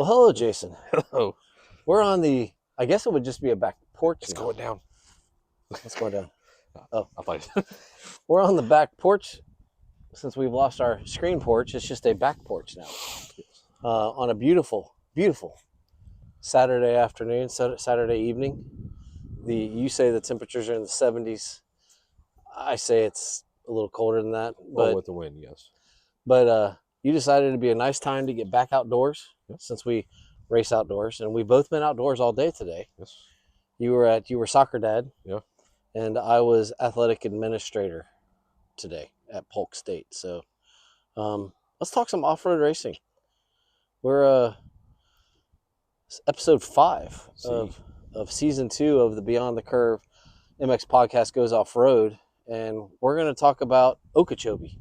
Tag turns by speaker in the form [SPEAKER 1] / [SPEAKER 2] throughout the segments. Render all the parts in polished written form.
[SPEAKER 1] Well, hello, Jason.
[SPEAKER 2] Hello.
[SPEAKER 1] We're on the, I guess it would just be a back porch.
[SPEAKER 2] It's
[SPEAKER 1] now.
[SPEAKER 2] going down.
[SPEAKER 1] Let's go down. Oh,
[SPEAKER 2] I thought
[SPEAKER 1] we're on the back porch. Since we've lost our screen porch, it's just a back porch now. On a beautiful, beautiful Saturday afternoon, Saturday evening. You say the temperatures are in the 70s. I say it's a little colder than that.
[SPEAKER 2] well, with the wind, yes.
[SPEAKER 1] But you decided it'd be a nice time to get back outdoors since we race outdoors, and we've both been outdoors all day today.
[SPEAKER 2] Yes.
[SPEAKER 1] You were soccer dad.
[SPEAKER 2] Yeah.
[SPEAKER 1] And I was athletic administrator today at Polk State. So let's talk some off-road racing. We're episode 5 of season 2 of the Beyond the Curve MX podcast goes off-road, and we're going to talk about Okeechobee.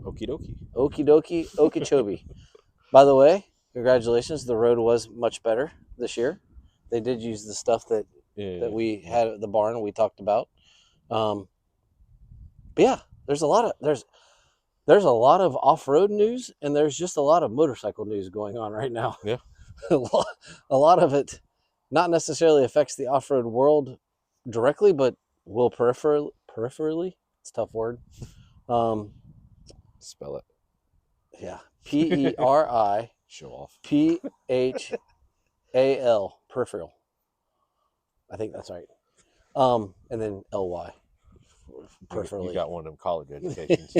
[SPEAKER 2] Okie dokie.
[SPEAKER 1] Okie dokie, Okeechobee. By the way, congratulations. The road was much better this year. They did use the stuff that we had at the barn we talked about. But yeah, there's a lot of off-road news, and there's just a lot of motorcycle news going on right now.
[SPEAKER 2] Yeah.
[SPEAKER 1] A lot of it not necessarily affects the off-road world directly, but will peripherally. It's a tough word.
[SPEAKER 2] Spell it.
[SPEAKER 1] Yeah. P-E-R-I
[SPEAKER 2] Show off.
[SPEAKER 1] P-H-A-L, peripheral. I think that's right. And then L-Y. Peripherally.
[SPEAKER 2] You got one of them college educations.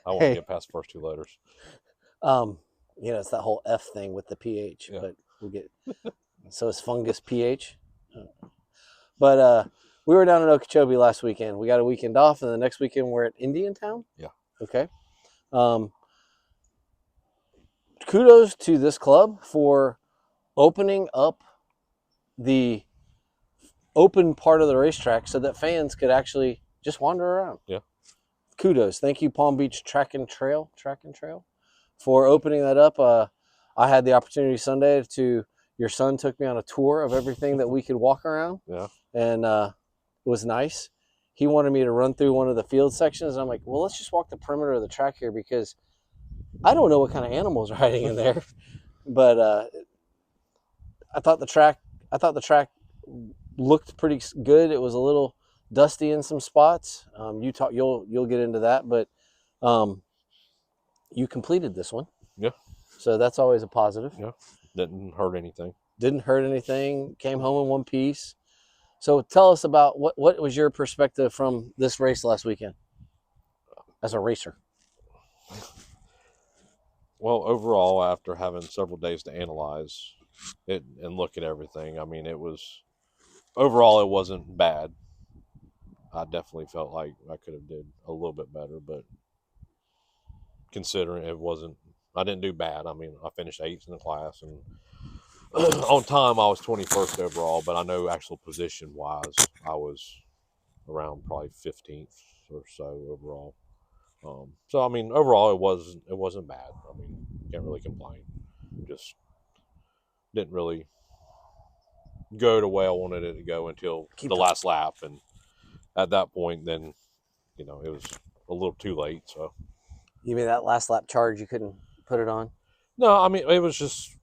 [SPEAKER 2] I won't get past the first 2 letters.
[SPEAKER 1] It's that whole F thing with the pH, but we'll get so it's fungus pH. But we were down in Okeechobee last weekend. We got a weekend off, and the next weekend we're at Indiantown.
[SPEAKER 2] Yeah.
[SPEAKER 1] Okay. Kudos to this club for opening up the open part of the racetrack so that fans could actually just wander around.
[SPEAKER 2] Yeah.
[SPEAKER 1] Kudos. Thank you, Palm Beach Track and Trail, for opening that up. I had the opportunity Sunday your son took me on a tour of everything that we could walk around.
[SPEAKER 2] Yeah.
[SPEAKER 1] And it was nice. He wanted me to run through one of the field sections. And I'm like, well, let's just walk the perimeter of the track here because I don't know what kind of animals are hiding in there. But I thought the track looked pretty good. It was a little dusty in some spots. You'll get into that, but you completed this one.
[SPEAKER 2] Yeah.
[SPEAKER 1] So that's always a positive.
[SPEAKER 2] Yeah. Didn't hurt anything.
[SPEAKER 1] Came home in one piece. So tell us about what was your perspective from this race last weekend as a racer?
[SPEAKER 2] Well, overall, after having several days to analyze it and look at everything, I mean, it wasn't bad. I definitely felt like I could have did a little bit better, but considering I didn't do bad. I mean, I finished 8th in the class, and on time I was 21st overall, but I know actual position wise I was around probably 15th or so overall. So I mean, overall it wasn't bad. I mean, can't really complain. Just didn't really go the way I wanted it to go until the last lap, and at that point, then it was a little too late. So
[SPEAKER 1] you mean that last lap charge you couldn't put it on?
[SPEAKER 2] No, I mean it was just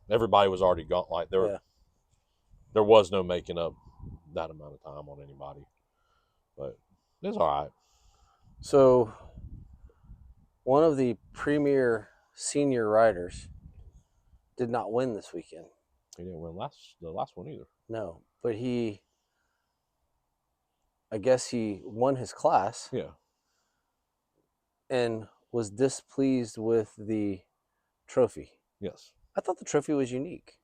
[SPEAKER 2] everybody was already gone. Like there was no making up that amount of time on anybody, but it's all right.
[SPEAKER 1] So one of the premier senior riders did not win this weekend.
[SPEAKER 2] He didn't win the last one either.
[SPEAKER 1] No, but I guess he won his class.
[SPEAKER 2] Yeah.
[SPEAKER 1] And was displeased with the trophy.
[SPEAKER 2] Yes.
[SPEAKER 1] I thought the trophy was unique,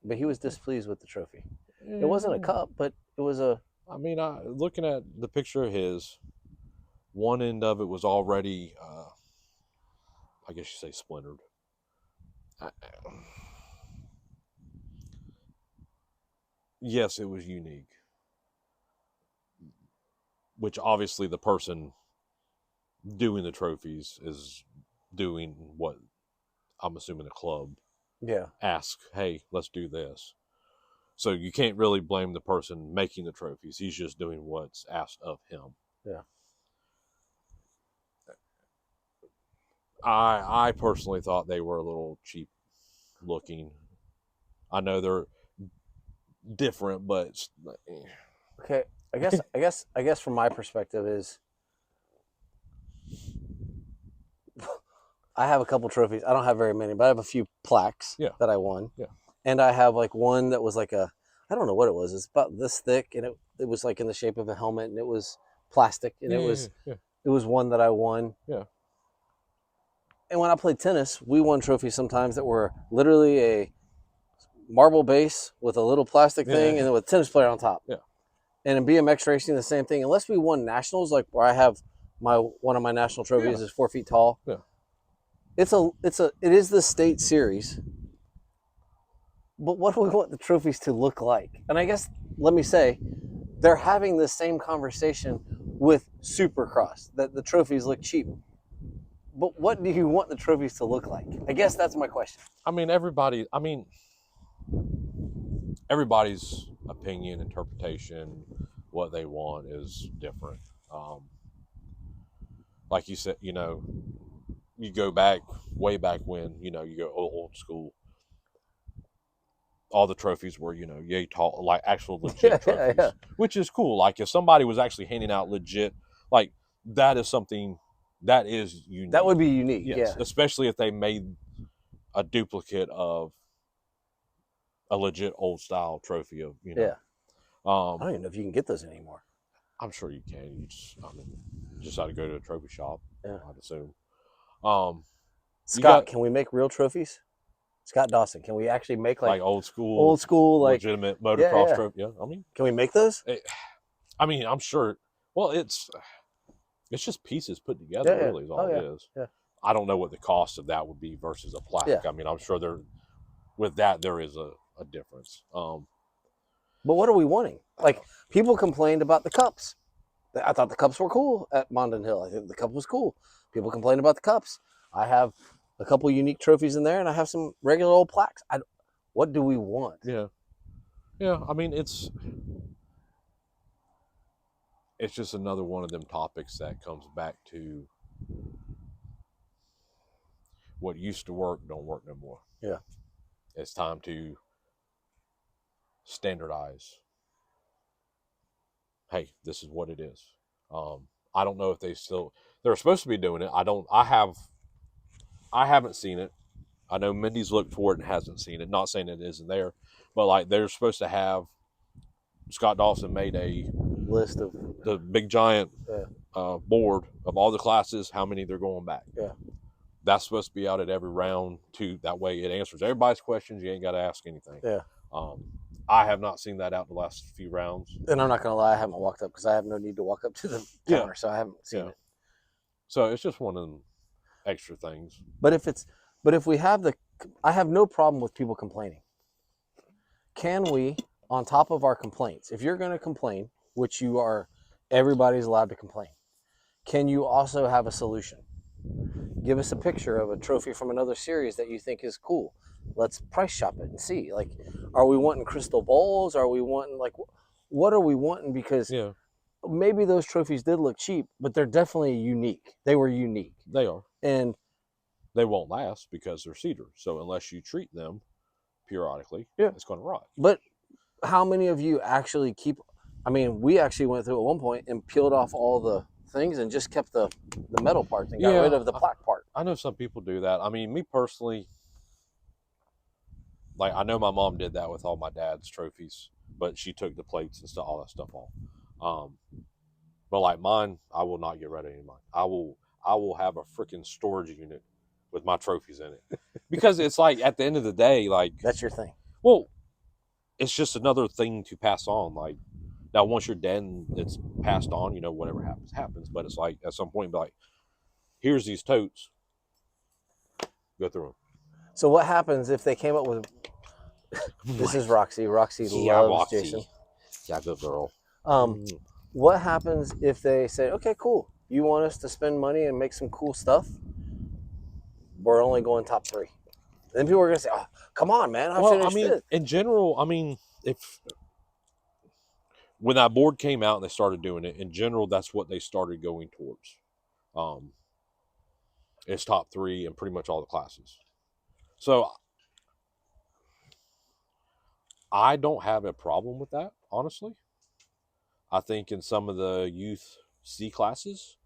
[SPEAKER 1] but he was displeased with the trophy. It wasn't a cup, but it was a...
[SPEAKER 2] I mean, looking at the picture of his, one end of it was already, I guess you say splintered. Yes, it was unique. Which obviously the person doing the trophies is doing what I'm assuming the club ask, hey, let's do this. So you can't really blame the person making the trophies. He's just doing what's asked of him.
[SPEAKER 1] Yeah.
[SPEAKER 2] I personally thought they were a little cheap looking. I know they're different, but
[SPEAKER 1] Okay, I guess from my perspective is I have a couple trophies. I don't have very many, but I have a few plaques
[SPEAKER 2] yeah,
[SPEAKER 1] that I won.
[SPEAKER 2] yeah,
[SPEAKER 1] And I have like one that was like a, I don't know what it was. It's about this thick, and it was like in the shape of a helmet, and it was plastic, and
[SPEAKER 2] yeah, yeah, yeah,
[SPEAKER 1] it was one that I won.
[SPEAKER 2] yeah.
[SPEAKER 1] And when I played tennis, we won trophies sometimes that were literally a marble base with a little plastic thing, and
[SPEAKER 2] Yeah,
[SPEAKER 1] then with a tennis player on top.
[SPEAKER 2] yeah,
[SPEAKER 1] And in BMX racing, the same thing. Unless we won nationals, like where I have my one of my national trophies
[SPEAKER 2] yeah,
[SPEAKER 1] is 4 feet tall.
[SPEAKER 2] yeah.
[SPEAKER 1] It is the state series, but what do we want the trophies to look like? And I guess let me say, they're having the same conversation with Supercross that the trophies look cheap. But what do you want the trophies to look like? I guess that's my question.
[SPEAKER 2] I mean, everybody. I mean, everybody's opinion, interpretation, what they want is different. Um, like you said, you go back way back when, you go old school. All the trophies were, yay tall, like actual
[SPEAKER 1] Yeah,
[SPEAKER 2] legit
[SPEAKER 1] yeah, yeah.
[SPEAKER 2] trophies, which is cool. Like if somebody was actually handing out legit, like that is something that is
[SPEAKER 1] That
[SPEAKER 2] unique.
[SPEAKER 1] would be unique.
[SPEAKER 2] Yes,
[SPEAKER 1] Yeah,
[SPEAKER 2] especially if they made a duplicate of a legit old style trophy of,
[SPEAKER 1] yeah. I
[SPEAKER 2] Um,
[SPEAKER 1] don't even know if you can get those anymore.
[SPEAKER 2] I'm sure you can. I mean, you just had to go to a trophy shop,
[SPEAKER 1] Yeah.
[SPEAKER 2] I'd assume. Um, you
[SPEAKER 1] Scott,
[SPEAKER 2] got
[SPEAKER 1] can we make real trophies? Scott Dawson, can we actually make like
[SPEAKER 2] like old school,
[SPEAKER 1] old school, like,
[SPEAKER 2] legitimate
[SPEAKER 1] yeah,
[SPEAKER 2] motocross
[SPEAKER 1] yeah.
[SPEAKER 2] trophy. Yeah, I mean,
[SPEAKER 1] Can we make those?
[SPEAKER 2] I mean, I'm sure. Well, it's just pieces put together,
[SPEAKER 1] Yeah, yeah.
[SPEAKER 2] really, is
[SPEAKER 1] Oh,
[SPEAKER 2] all it
[SPEAKER 1] yeah,
[SPEAKER 2] is.
[SPEAKER 1] yeah,
[SPEAKER 2] I don't know what the cost of that would be versus a
[SPEAKER 1] yeah.
[SPEAKER 2] plaque. I mean, I'm sure with that there is a difference.
[SPEAKER 1] But what are we wanting? Like, people complained about the cups. I thought the cups were cool at Mondon Hill. I think the cup was cool. People complained about the cups. I have a couple unique trophies in there, and I have some regular old plaques. What do we want?
[SPEAKER 2] Yeah, yeah. I mean, it's just another one of them topics that comes back to what used to work don't work no more.
[SPEAKER 1] Yeah.
[SPEAKER 2] It's time to standardize. Hey, this is what it is. I don't know if they're supposed to be doing it. I haven't seen it. I know Mindy's looked for it and hasn't seen it. Not saying it isn't there, but like they're supposed to have. Scott Dawson made
[SPEAKER 1] List of,
[SPEAKER 2] the big giant
[SPEAKER 1] yeah,
[SPEAKER 2] board of all the classes, how many they're going back.
[SPEAKER 1] yeah.
[SPEAKER 2] That's supposed to be out at every round too. That way, it answers everybody's questions. You ain't got to ask anything.
[SPEAKER 1] Yeah.
[SPEAKER 2] Um, I have not seen that out the last few rounds.
[SPEAKER 1] And I'm not going to lie, I haven't walked up because I have no need to walk up to the
[SPEAKER 2] Yeah,
[SPEAKER 1] counter, so I haven't seen
[SPEAKER 2] yeah.
[SPEAKER 1] it.
[SPEAKER 2] So it's just one of them extra things.
[SPEAKER 1] But if we have I have no problem with people complaining. Can we, on top of our complaints, if you're going to complain, which you are, everybody's allowed to complain, can you also have a solution? Give us a picture of a trophy from another series that you think is cool. Let's price shop it and see. Like, are we wanting crystal bowls? Are we wanting, like, what are we wanting? Because
[SPEAKER 2] Yeah,
[SPEAKER 1] maybe those trophies did look cheap, but they're definitely unique. They were unique.
[SPEAKER 2] they are.
[SPEAKER 1] And
[SPEAKER 2] They won't last because they're cedar. So unless you treat them periodically,
[SPEAKER 1] yeah,
[SPEAKER 2] it's going to rot.
[SPEAKER 1] but how many of you actually keep? I mean, we actually went through at one point and peeled off all the things and just kept the metal parts and got rid
[SPEAKER 2] Yeah,
[SPEAKER 1] of the plaque part.
[SPEAKER 2] I know some people do that. I mean, me personally, like I know my mom did that with all my dad's trophies, but she took the plates and stuff, all that stuff off. Um, but like mine, I will not get rid of any of mine. I will have a freaking storage unit with my trophies in it because it's like at the end of the day, like,
[SPEAKER 1] That's your thing.
[SPEAKER 2] well, it's just another thing to pass on. Like now, once you're dead and it's passed on, whatever happens happens. But it's like at some point, be like, here's these totes, go through them.
[SPEAKER 1] So what happens if they came up with? This is Roxy. Roxy
[SPEAKER 2] Yeah,
[SPEAKER 1] loves
[SPEAKER 2] Roxy.
[SPEAKER 1] Jason.
[SPEAKER 2] Yeah, good girl.
[SPEAKER 1] What happens if they say, okay, cool, you want us to spend money and make some cool stuff? We're only going top 3. Then people are gonna say, oh, come on, man, I
[SPEAKER 2] Well, I
[SPEAKER 1] finished
[SPEAKER 2] mean,
[SPEAKER 1] 5th.
[SPEAKER 2] in general, I mean, if when that board came out and they started doing it, in general, that's what they started going towards. Um, It's top 3 in pretty much all the classes. So I don't have a problem with that, honestly. I think in some of the youth C classes,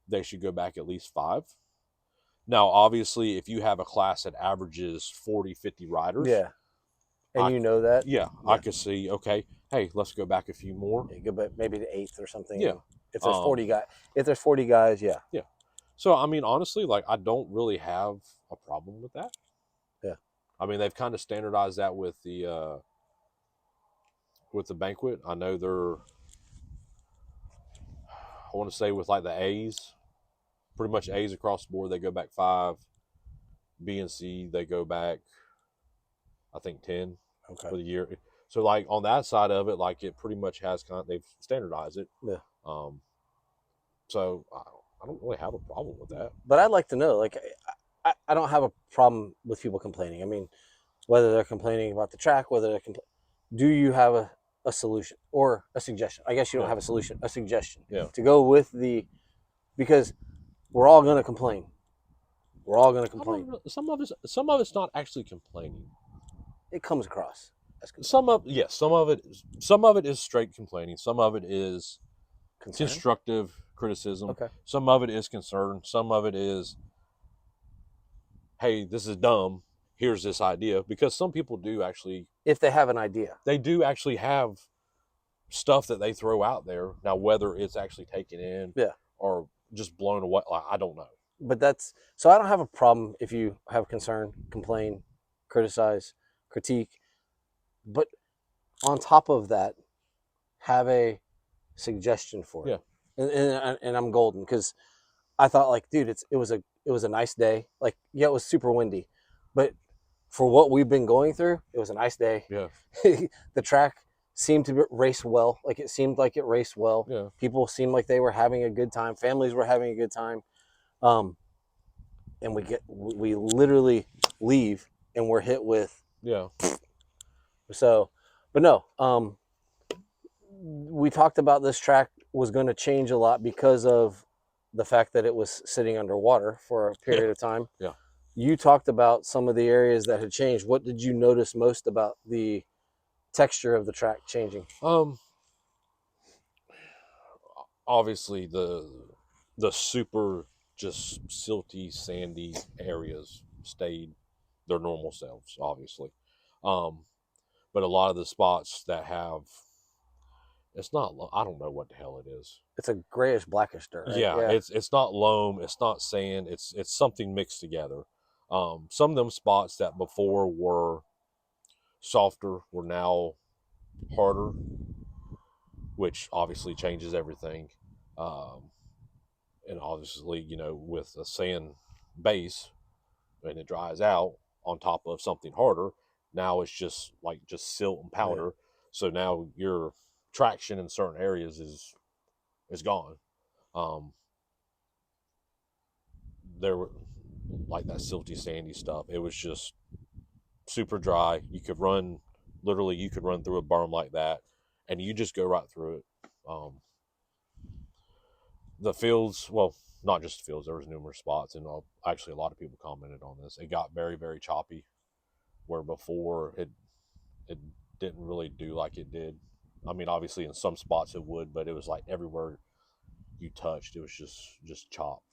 [SPEAKER 2] they should go back at least 5. Now, obviously, if you have a class that averages 40, 50 riders,
[SPEAKER 1] Yeah. And you know that?
[SPEAKER 2] yeah, I could see, okay, hey, let's go back a few more.
[SPEAKER 1] Yeah, go back maybe to 8th or something.
[SPEAKER 2] Yeah.
[SPEAKER 1] If there's 40 guys, yeah.
[SPEAKER 2] Yeah. So, I mean, honestly, like, I don't really have a problem with that.
[SPEAKER 1] Yeah.
[SPEAKER 2] I mean, they've kind of standardized that with the banquet. I know I want to say with like the A's, pretty much A's across the board, they go back 5. B and C, they go back, I think, 10 for the year. So, like, on that side of it, like, it pretty much has they've standardized it.
[SPEAKER 1] Yeah.
[SPEAKER 2] So, I don't really have a problem with that.
[SPEAKER 1] But I'd like to know, like, I don't have a problem with people complaining. I mean, whether they're complaining about the track, whether they're do you have a solution or a suggestion? I guess you don't have a solution, a suggestion to go with because we're all going to complain. We're all going to complain.
[SPEAKER 2] Some of it's not actually complaining.
[SPEAKER 1] It comes across as
[SPEAKER 2] some of it is straight complaining. Some of it is constructive criticism.
[SPEAKER 1] Okay.
[SPEAKER 2] Some of it is concern. Some of it is, hey, this is dumb. Here's this idea. Because some people do actually,
[SPEAKER 1] if they have an idea,
[SPEAKER 2] they do actually have stuff that they throw out there. Now, whether it's actually taken in, or just blown away, like, I don't know.
[SPEAKER 1] But so I don't have a problem if you have concern, complain, criticize, critique, but on top of that, have a suggestion for it. And I'm golden because I thought, like, dude, it was a nice day. Like, yeah, it was super windy, but for what we've been going through, it was a nice day.
[SPEAKER 2] Yeah.
[SPEAKER 1] The track seemed to race well. Like, it seemed like it raced well.
[SPEAKER 2] Yeah.
[SPEAKER 1] People seemed like they were having a good time. Families were having a good time. And we literally leave and we're hit with So, but no, we talked about this track was going to change a lot because of the fact that it was sitting underwater for a period of time.
[SPEAKER 2] Yeah.
[SPEAKER 1] You talked about some of the areas that had changed. What did you notice most about the texture of the track changing?
[SPEAKER 2] Obviously the super just silty, sandy areas stayed their normal selves, obviously. But a lot of the spots that have, it's not, I don't know what the hell it is.
[SPEAKER 1] It's a grayish blackish dirt, right?
[SPEAKER 2] Yeah, it's not loam, it's not sand, it's something mixed together. Some of them spots that before were softer were now harder, which obviously changes everything. And obviously, with a sand base and it dries out on top of something harder, now it's just silt and powder. Yeah. So now your traction in certain areas is gone. There were like that silty, sandy stuff. It was just super dry. You could run through a berm like that, and you just go right through it. The fields, well, not just the fields, there was numerous spots, and actually a lot of people commented on this. It got very, very choppy, where before it didn't really do like it did. I mean, obviously in some spots it would, but it was like everywhere you touched, it was just chopped.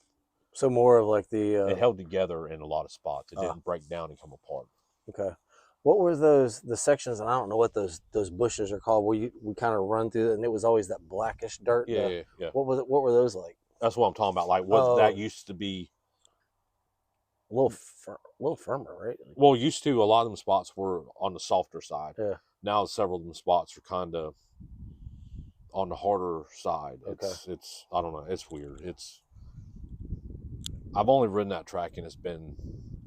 [SPEAKER 1] So more of like
[SPEAKER 2] it held together in a lot of spots. It didn't break down and come apart.
[SPEAKER 1] Okay. What were the sections, and I don't know what those bushes are called, where we kind of run through it, and it was always that blackish dirt?
[SPEAKER 2] Yeah.
[SPEAKER 1] What were those like?
[SPEAKER 2] That's what I'm talking about. Like, what that used to be
[SPEAKER 1] a little firmer, right?
[SPEAKER 2] Well, used to, a lot of them spots were on the softer side.
[SPEAKER 1] Yeah.
[SPEAKER 2] Now several of them spots are kind of on the harder side.
[SPEAKER 1] Okay.
[SPEAKER 2] It's I don't know. It's weird. I've only ridden that track and it's been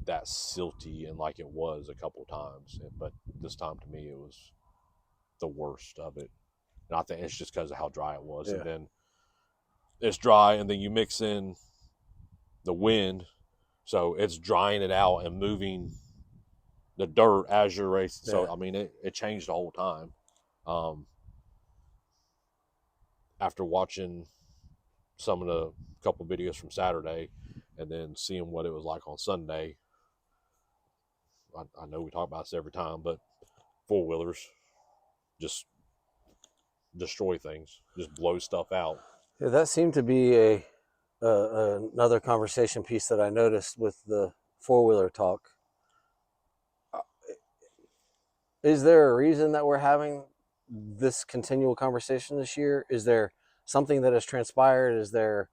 [SPEAKER 2] that silty and like it was a couple of times, but this time to me it was the worst of it. And I think it's just because of how dry it was. Yeah. And then it's dry, and then you mix in the wind, so it's drying it out and moving the dirt as you're racing. So I mean, it changed the whole time. After watching some of the couple videos from Saturday, and then seeing what it was like on Sunday. I know we talk about this every time, but four wheelers just destroy things, just blow stuff out.
[SPEAKER 1] Yeah, that seemed to be another conversation piece that I noticed with the four-wheeler talk. Is there a reason that we're having this continual conversation this year? Is there something that has transpired? Is there,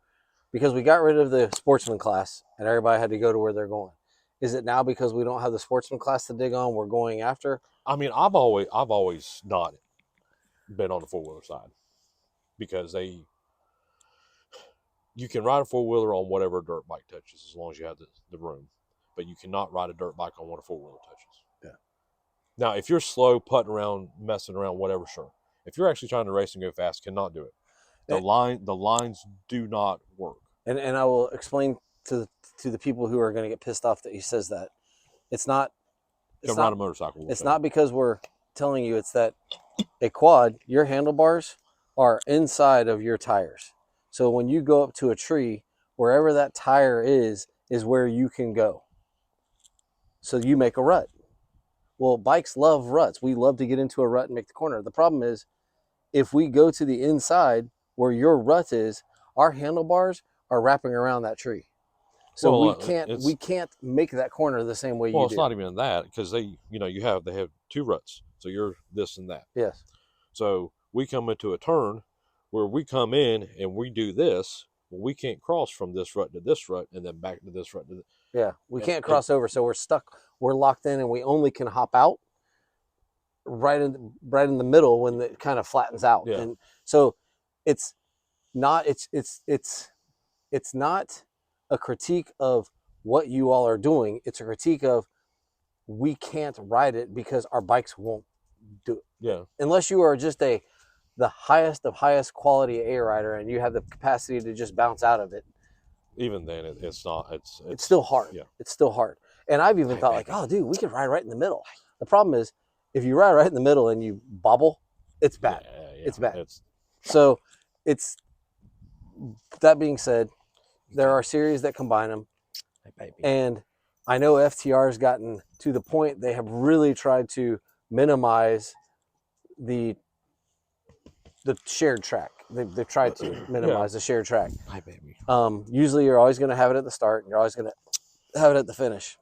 [SPEAKER 1] because we got rid of the sportsman class and everybody had to go to where they're going? Is it now because we don't have the sportsman class to dig on, we're going after?
[SPEAKER 2] I mean, I've always not been on the four wheeler side because you can ride a four wheeler on whatever a dirt bike touches as long as you have the room, but you cannot ride a dirt bike on what a four wheeler touches.
[SPEAKER 1] Yeah.
[SPEAKER 2] Now, if you're slow, putting around, messing around, whatever, sure. If you're actually trying to race and go fast, cannot do it. The lines do not work.
[SPEAKER 1] And I will explain to the people who are going to get pissed off that he says that. It's not. It's
[SPEAKER 2] Come
[SPEAKER 1] not,
[SPEAKER 2] ride a motorcycle.
[SPEAKER 1] it's not because we're telling you. It's that a quad, your handlebars are inside of your tires. So when you go up to a tree, wherever that tire is where you can go. So you make a rut. Well, bikes love ruts. We love to get into a rut and make the corner. The problem is if we go to the inside where your rut is, our handlebars are wrapping around that tree. So
[SPEAKER 2] well,
[SPEAKER 1] we can't make that corner the same way you do.
[SPEAKER 2] Well, it's not even that because they have two ruts, so you're this and that.
[SPEAKER 1] Yes.
[SPEAKER 2] So we come into a turn where we come in and we do this. Well, we can't cross from this rut to this rut and then back to this rut.
[SPEAKER 1] Yeah, we can't cross over, so we're stuck. We're locked in, and we only can hop out right in the middle when it kind of flattens out.
[SPEAKER 2] Yeah.
[SPEAKER 1] And so it's not it's not a critique of what you all are doing. It's a critique of we can't ride it because our bikes won't do it.
[SPEAKER 2] Yeah.
[SPEAKER 1] Unless you are just the highest of highest quality A rider and you have the capacity to just bounce out of it.
[SPEAKER 2] Even then, it's not. It's
[SPEAKER 1] still hard.
[SPEAKER 2] Yeah.
[SPEAKER 1] It's still hard. And I've even thought like, oh, dude, we could ride right in the middle. The problem is, if you ride right in the middle and you bobble, it's bad.
[SPEAKER 2] Yeah,
[SPEAKER 1] it's bad. So, it's that being said, there are series that combine them, and I know FTR has gotten to the point they have really tried to minimize the shared track. They've tried to minimize the shared track.
[SPEAKER 2] Hi, baby.
[SPEAKER 1] Usually you're always going to have it at the start and you're always going to have it at the finish.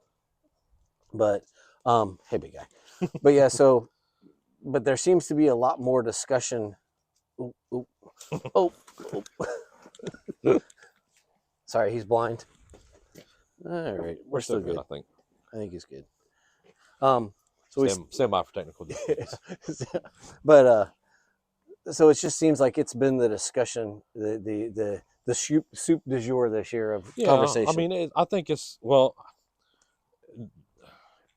[SPEAKER 1] But, hey, big guy. But yeah, but there seems to be a lot more discussion. Oh. Sorry, he's blind. All right. We're still good. I think he's good. So
[SPEAKER 2] stand by for technical difficulties.
[SPEAKER 1] But, so it just seems like it's been the discussion, the soup du jour this year of conversation.
[SPEAKER 2] I mean, I think it's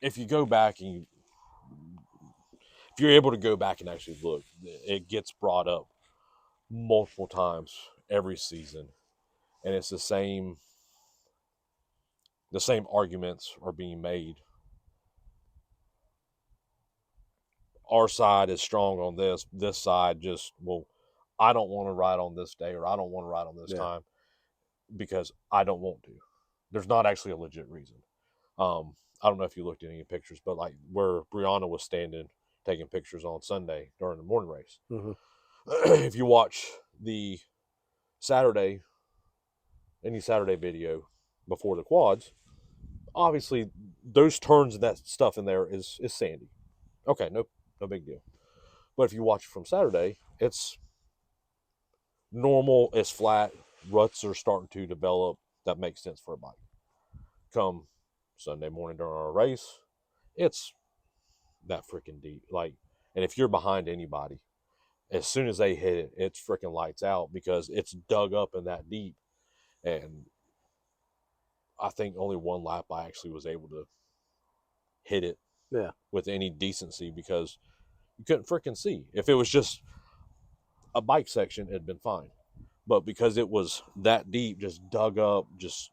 [SPEAKER 2] if you go back and if you're able to go back and actually look, it gets brought up multiple times every season, and it's the same arguments are being made. Our side is strong on this side just, well, I don't want to ride on this day, or I don't want to ride on this time because I don't want to. There's not actually a legit reason. I don't know if you looked at any pictures, but like where Brianna was standing taking pictures on Sunday during the morning race.
[SPEAKER 1] Mm-hmm.
[SPEAKER 2] If you watch the any Saturday video before the quads, obviously those turns and that stuff in there is sandy. Okay, no big deal. But if you watch it from Saturday, it's normal, it's flat, ruts are starting to develop that makes sense for a bike. Come Sunday morning during our race, it's that freaking deep. And if you're behind anybody, as soon as they hit it, it's freaking lights out because it's dug up in that deep. And I think only one lap I actually was able to hit it with any decency because you couldn't freaking see. If it was just a bike section, it'd been fine. But because it was that deep, just dug up, just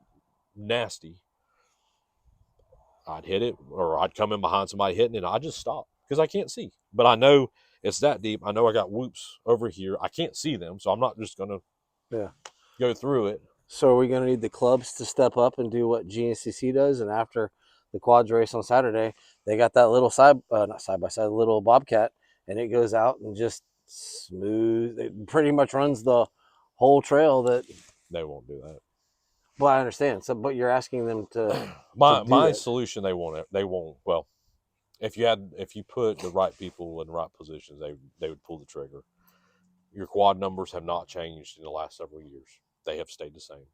[SPEAKER 2] nasty, I'd hit it, or I'd come in behind somebody hitting it, and I'd just stop because I can't see. But I know it's that deep. I know I got whoops over here. I can't see them, so I'm not just going to go through it.
[SPEAKER 1] So are we going to need the clubs to step up and do what GNCC does? And after the quads race on Saturday, they got that little not side by side, little Bobcat, and it goes out and just smooth. It pretty much runs the whole trail. That,
[SPEAKER 2] They won't do that.
[SPEAKER 1] well, I understand. So, but you're asking them to do
[SPEAKER 2] My
[SPEAKER 1] that
[SPEAKER 2] solution, they won't. Well, if you put the right people in the right positions, they would pull the trigger. Your quad numbers have not changed in the last several years. They have stayed the same.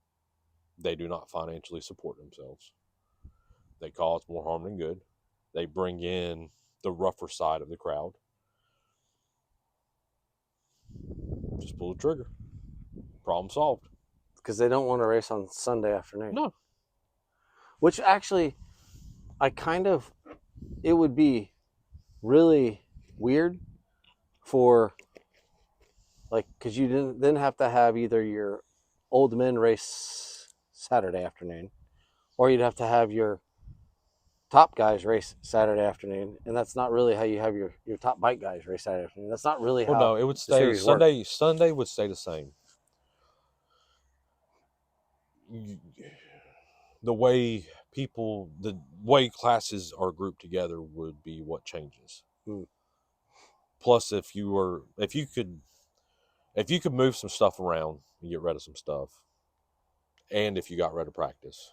[SPEAKER 2] They do not financially support themselves. They cause more harm than good. They bring in the rougher side of the crowd. Just pull the trigger. Problem solved.
[SPEAKER 1] because they don't want to race on Sunday afternoon.
[SPEAKER 2] No.
[SPEAKER 1] Which actually, it would be really weird for, like, because you didn't then have to have either your old men race Saturday afternoon, or you'd have to have your top guys race Saturday afternoon, and that's not really how you have your top bike guys race Saturday afternoon. That's not really
[SPEAKER 2] Well,
[SPEAKER 1] how
[SPEAKER 2] no, it would
[SPEAKER 1] the
[SPEAKER 2] stay
[SPEAKER 1] series works.
[SPEAKER 2] Sunday. Sunday would stay the same. The way the way classes are grouped together would be what changes.
[SPEAKER 1] Hmm.
[SPEAKER 2] Plus, if you could move some stuff around and get rid of some stuff, and if you got rid of practice,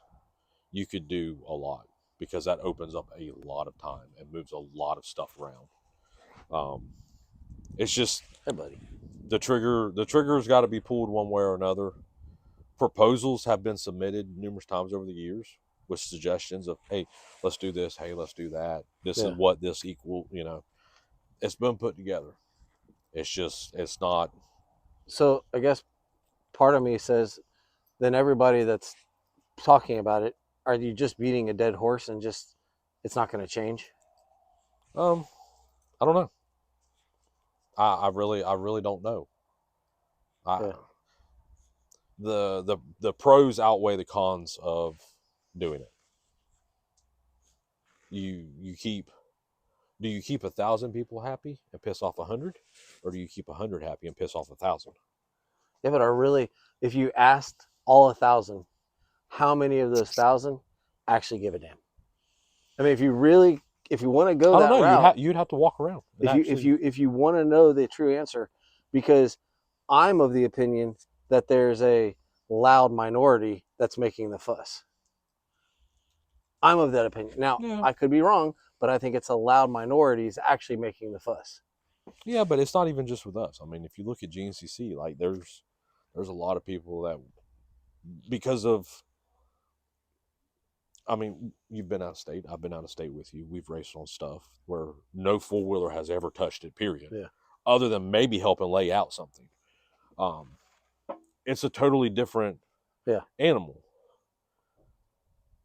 [SPEAKER 2] you could do a lot because that opens up a lot of time and moves a lot of stuff around. It's just
[SPEAKER 1] Hey, buddy.
[SPEAKER 2] the trigger's got to be pulled one way or another. Proposals have been submitted numerous times over the years with suggestions of, hey, let's do this, hey, let's do that, this is
[SPEAKER 1] Yeah.
[SPEAKER 2] what this equal, it's been put together. It's not.
[SPEAKER 1] So I guess part of me says, then everybody that's talking about it, are you just beating a dead horse and just it's not going to change?
[SPEAKER 2] I don't know. I really don't know. I
[SPEAKER 1] Yeah.
[SPEAKER 2] the pros outweigh the cons of doing it. You keep Do you keep 1,000 people happy and piss off 100, or do you keep 100 happy and piss off 1,000?
[SPEAKER 1] Yeah, but if you asked all 1,000, how many of those 1,000 actually give a damn? I mean, if you want to go
[SPEAKER 2] I don't
[SPEAKER 1] that
[SPEAKER 2] know.
[SPEAKER 1] route,
[SPEAKER 2] You'd have to walk around and actually.
[SPEAKER 1] if you want to know the true answer, because I'm of the opinion that there's a loud minority that's making the fuss. I'm of that opinion. Now,
[SPEAKER 2] Yeah,
[SPEAKER 1] I could be wrong, but I think it's a loud minority is actually making the fuss.
[SPEAKER 2] yeah, but it's not even just with us. I mean, if you look at GNCC, like there's a lot of people that because of. I mean, you've been out of state. I've been out of state with you. We've raced on stuff where no four wheeler has ever touched it. Period.
[SPEAKER 1] Yeah.
[SPEAKER 2] Other than maybe helping lay out something. Um, it's a totally different
[SPEAKER 1] Yeah.
[SPEAKER 2] animal.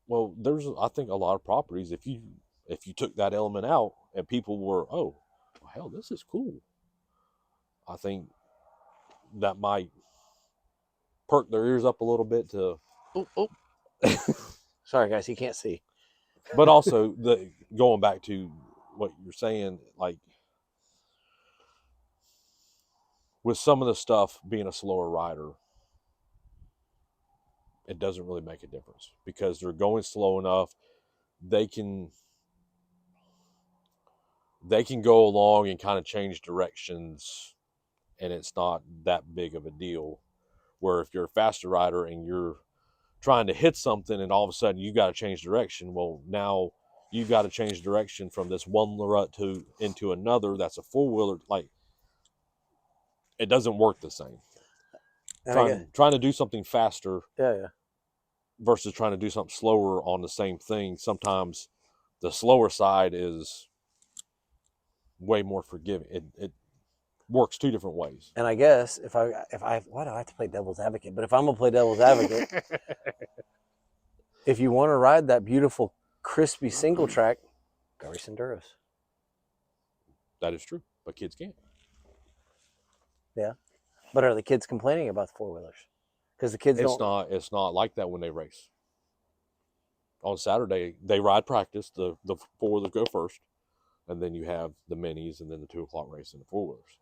[SPEAKER 2] Well, there's I think a lot of properties if you took that element out and people were, oh, well, hell, this is cool. I think that might perk their ears up a little bit to.
[SPEAKER 1] Oh, oh. Sorry, guys, you can't see.
[SPEAKER 2] But also the going back to what you're saying, like with some of the stuff being a slower rider, it doesn't really make a difference because they're going slow enough. They can they can go along and kind of change directions, and it's not that big of a deal. Where if you're a faster rider and you're trying to hit something and all of a sudden you got to change direction, well, now you got to change direction from this one rut to into another that's a four-wheeler. Like, it doesn't work the same.
[SPEAKER 1] And I guess,
[SPEAKER 2] Trying to do something faster
[SPEAKER 1] yeah, yeah.
[SPEAKER 2] versus trying to do something slower on the same thing, sometimes the slower side is way more forgiving. It works two different ways.
[SPEAKER 1] And I guess if I why do I have to play devil's advocate? But if I'm gonna play devil's advocate, if you want to ride that beautiful crispy single track, go race enduros.
[SPEAKER 2] That is true, but kids can't.
[SPEAKER 1] Yeah, but are the kids complaining about the four wheelers? Because the kids
[SPEAKER 2] It's
[SPEAKER 1] don't.
[SPEAKER 2] not. It's not like that when they race. On Saturday, they ride practice. The four that go first, and then you have the minis, and then the 2 o'clock race and the four wheelers.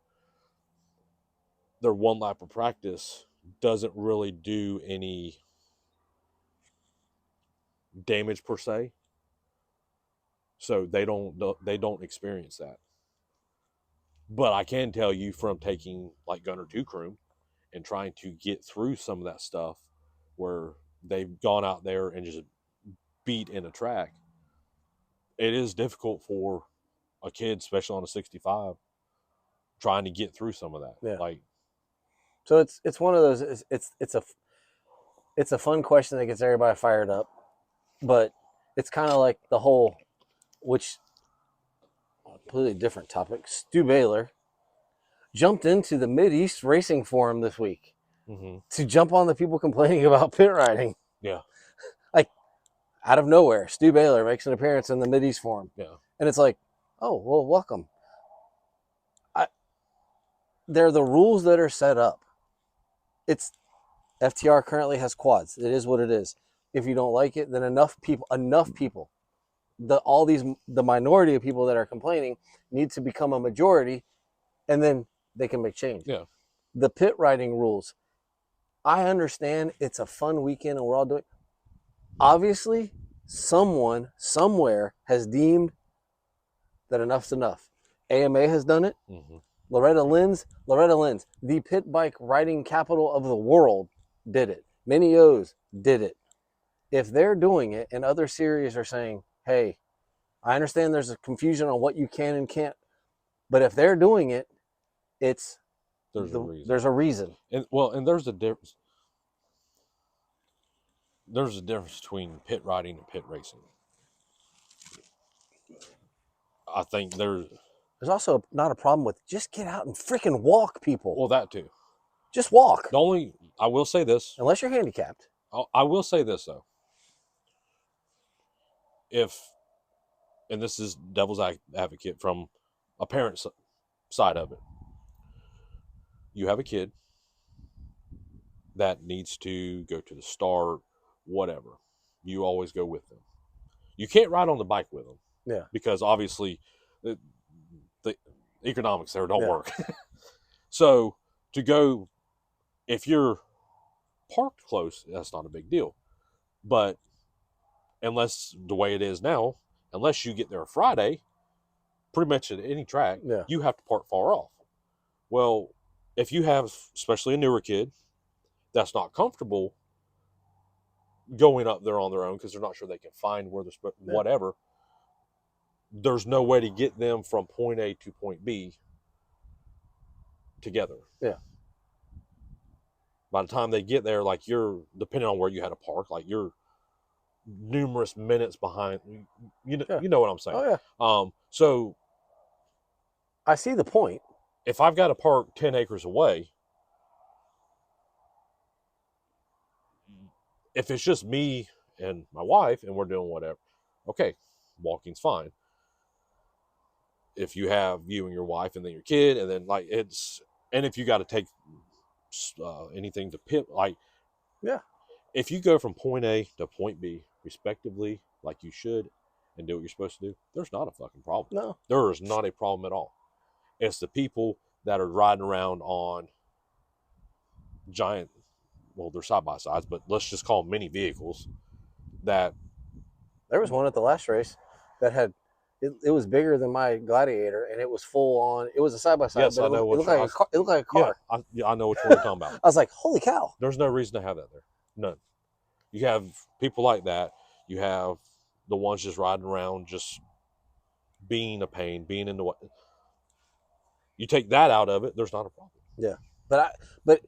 [SPEAKER 2] Their one lap of practice doesn't really do any. damage per se, so they don't experience that. But I can tell you from taking like Gunner 2 Croom and trying to get through some of that stuff where they've gone out there and just beat in a track, it is difficult for a kid, especially on a 65, trying to get through some of that.
[SPEAKER 1] Yeah.
[SPEAKER 2] Like,
[SPEAKER 1] so it's one of those. It's a fun question that gets everybody fired up, but it's kind of like the whole, which completely different topic. Stu Baylor jumped into the Mid East Racing Forum this week
[SPEAKER 2] mm-hmm.
[SPEAKER 1] to jump on the people complaining about pit riding.
[SPEAKER 2] Yeah.
[SPEAKER 1] Like, out of nowhere, Stu Baylor makes an appearance in the Mid East Forum.
[SPEAKER 2] Yeah.
[SPEAKER 1] And it's like, oh, well, welcome. They're the rules that are set up. It's FTR currently has quads. It is what it is. If you don't like it, then enough people, the minority of people that are complaining need to become a majority, and then they can make change.
[SPEAKER 2] Yeah.
[SPEAKER 1] The pit riding rules, I understand it's a fun weekend and we're all doing. Obviously, someone somewhere has deemed that enough's enough. AMA has done it.
[SPEAKER 2] Mm-hmm.
[SPEAKER 1] Loretta Lynn's, the pit bike riding capital of the world, did it. Mini O's did it. If they're doing it and other series are saying, hey, I understand there's a confusion on what you can and can't, but if they're doing it,
[SPEAKER 2] there's a reason.
[SPEAKER 1] There's a reason.
[SPEAKER 2] And there's a difference. There's a difference between pit riding and pit racing. I think there's
[SPEAKER 1] also not a problem with just get out and freaking walk, people.
[SPEAKER 2] Well, that too.
[SPEAKER 1] Just walk.
[SPEAKER 2] I will say this.
[SPEAKER 1] Unless you're handicapped.
[SPEAKER 2] I will say this, though. And this is devil's advocate from a parent's side of it. You have a kid that needs to go to the start, whatever. You always go with them. You can't ride on the bike with them.
[SPEAKER 1] Yeah.
[SPEAKER 2] Because obviously the economics there don't work. So to go, if you're parked close, that's not a big deal. But unless the way it is now, unless you get there Friday, pretty much at any track, you have to park far off. Well, if you have, especially a newer kid, that's not comfortable going up there on their own because they're not sure they can find where they're whatever, there's no way to get them from point A to point B together.
[SPEAKER 1] Yeah.
[SPEAKER 2] By the time they get there, like you're, depending on where you had to park, like you're numerous minutes behind. You know what I'm saying?
[SPEAKER 1] Oh, yeah.
[SPEAKER 2] So
[SPEAKER 1] I see the point.
[SPEAKER 2] If I've got to park 10 acres away, if it's just me and my wife and we're doing whatever, okay, walking's fine. If you have you and your wife and then your kid, and then like and if you got to take anything to pit, like,
[SPEAKER 1] yeah,
[SPEAKER 2] if you go from point A to point B respectively, like you should, and do what you're supposed to do, there's not a fucking problem.
[SPEAKER 1] No,
[SPEAKER 2] there is not a problem at all. It's the people that are riding around on giant, well, they're side by sides, but let's just call them mini vehicles. That
[SPEAKER 1] there was one at the last race that had. It was bigger than my Gladiator, and it was full on. It was a side by side.
[SPEAKER 2] Yes, I know.
[SPEAKER 1] It looked like a car.
[SPEAKER 2] Yeah, I know what you're talking about.
[SPEAKER 1] I was like, "Holy cow!"
[SPEAKER 2] There's no reason to have that there. None. You have people like that. You have the ones just riding around, just being a pain, being in the way. You take that out of it, there's not a problem.
[SPEAKER 1] Yeah, but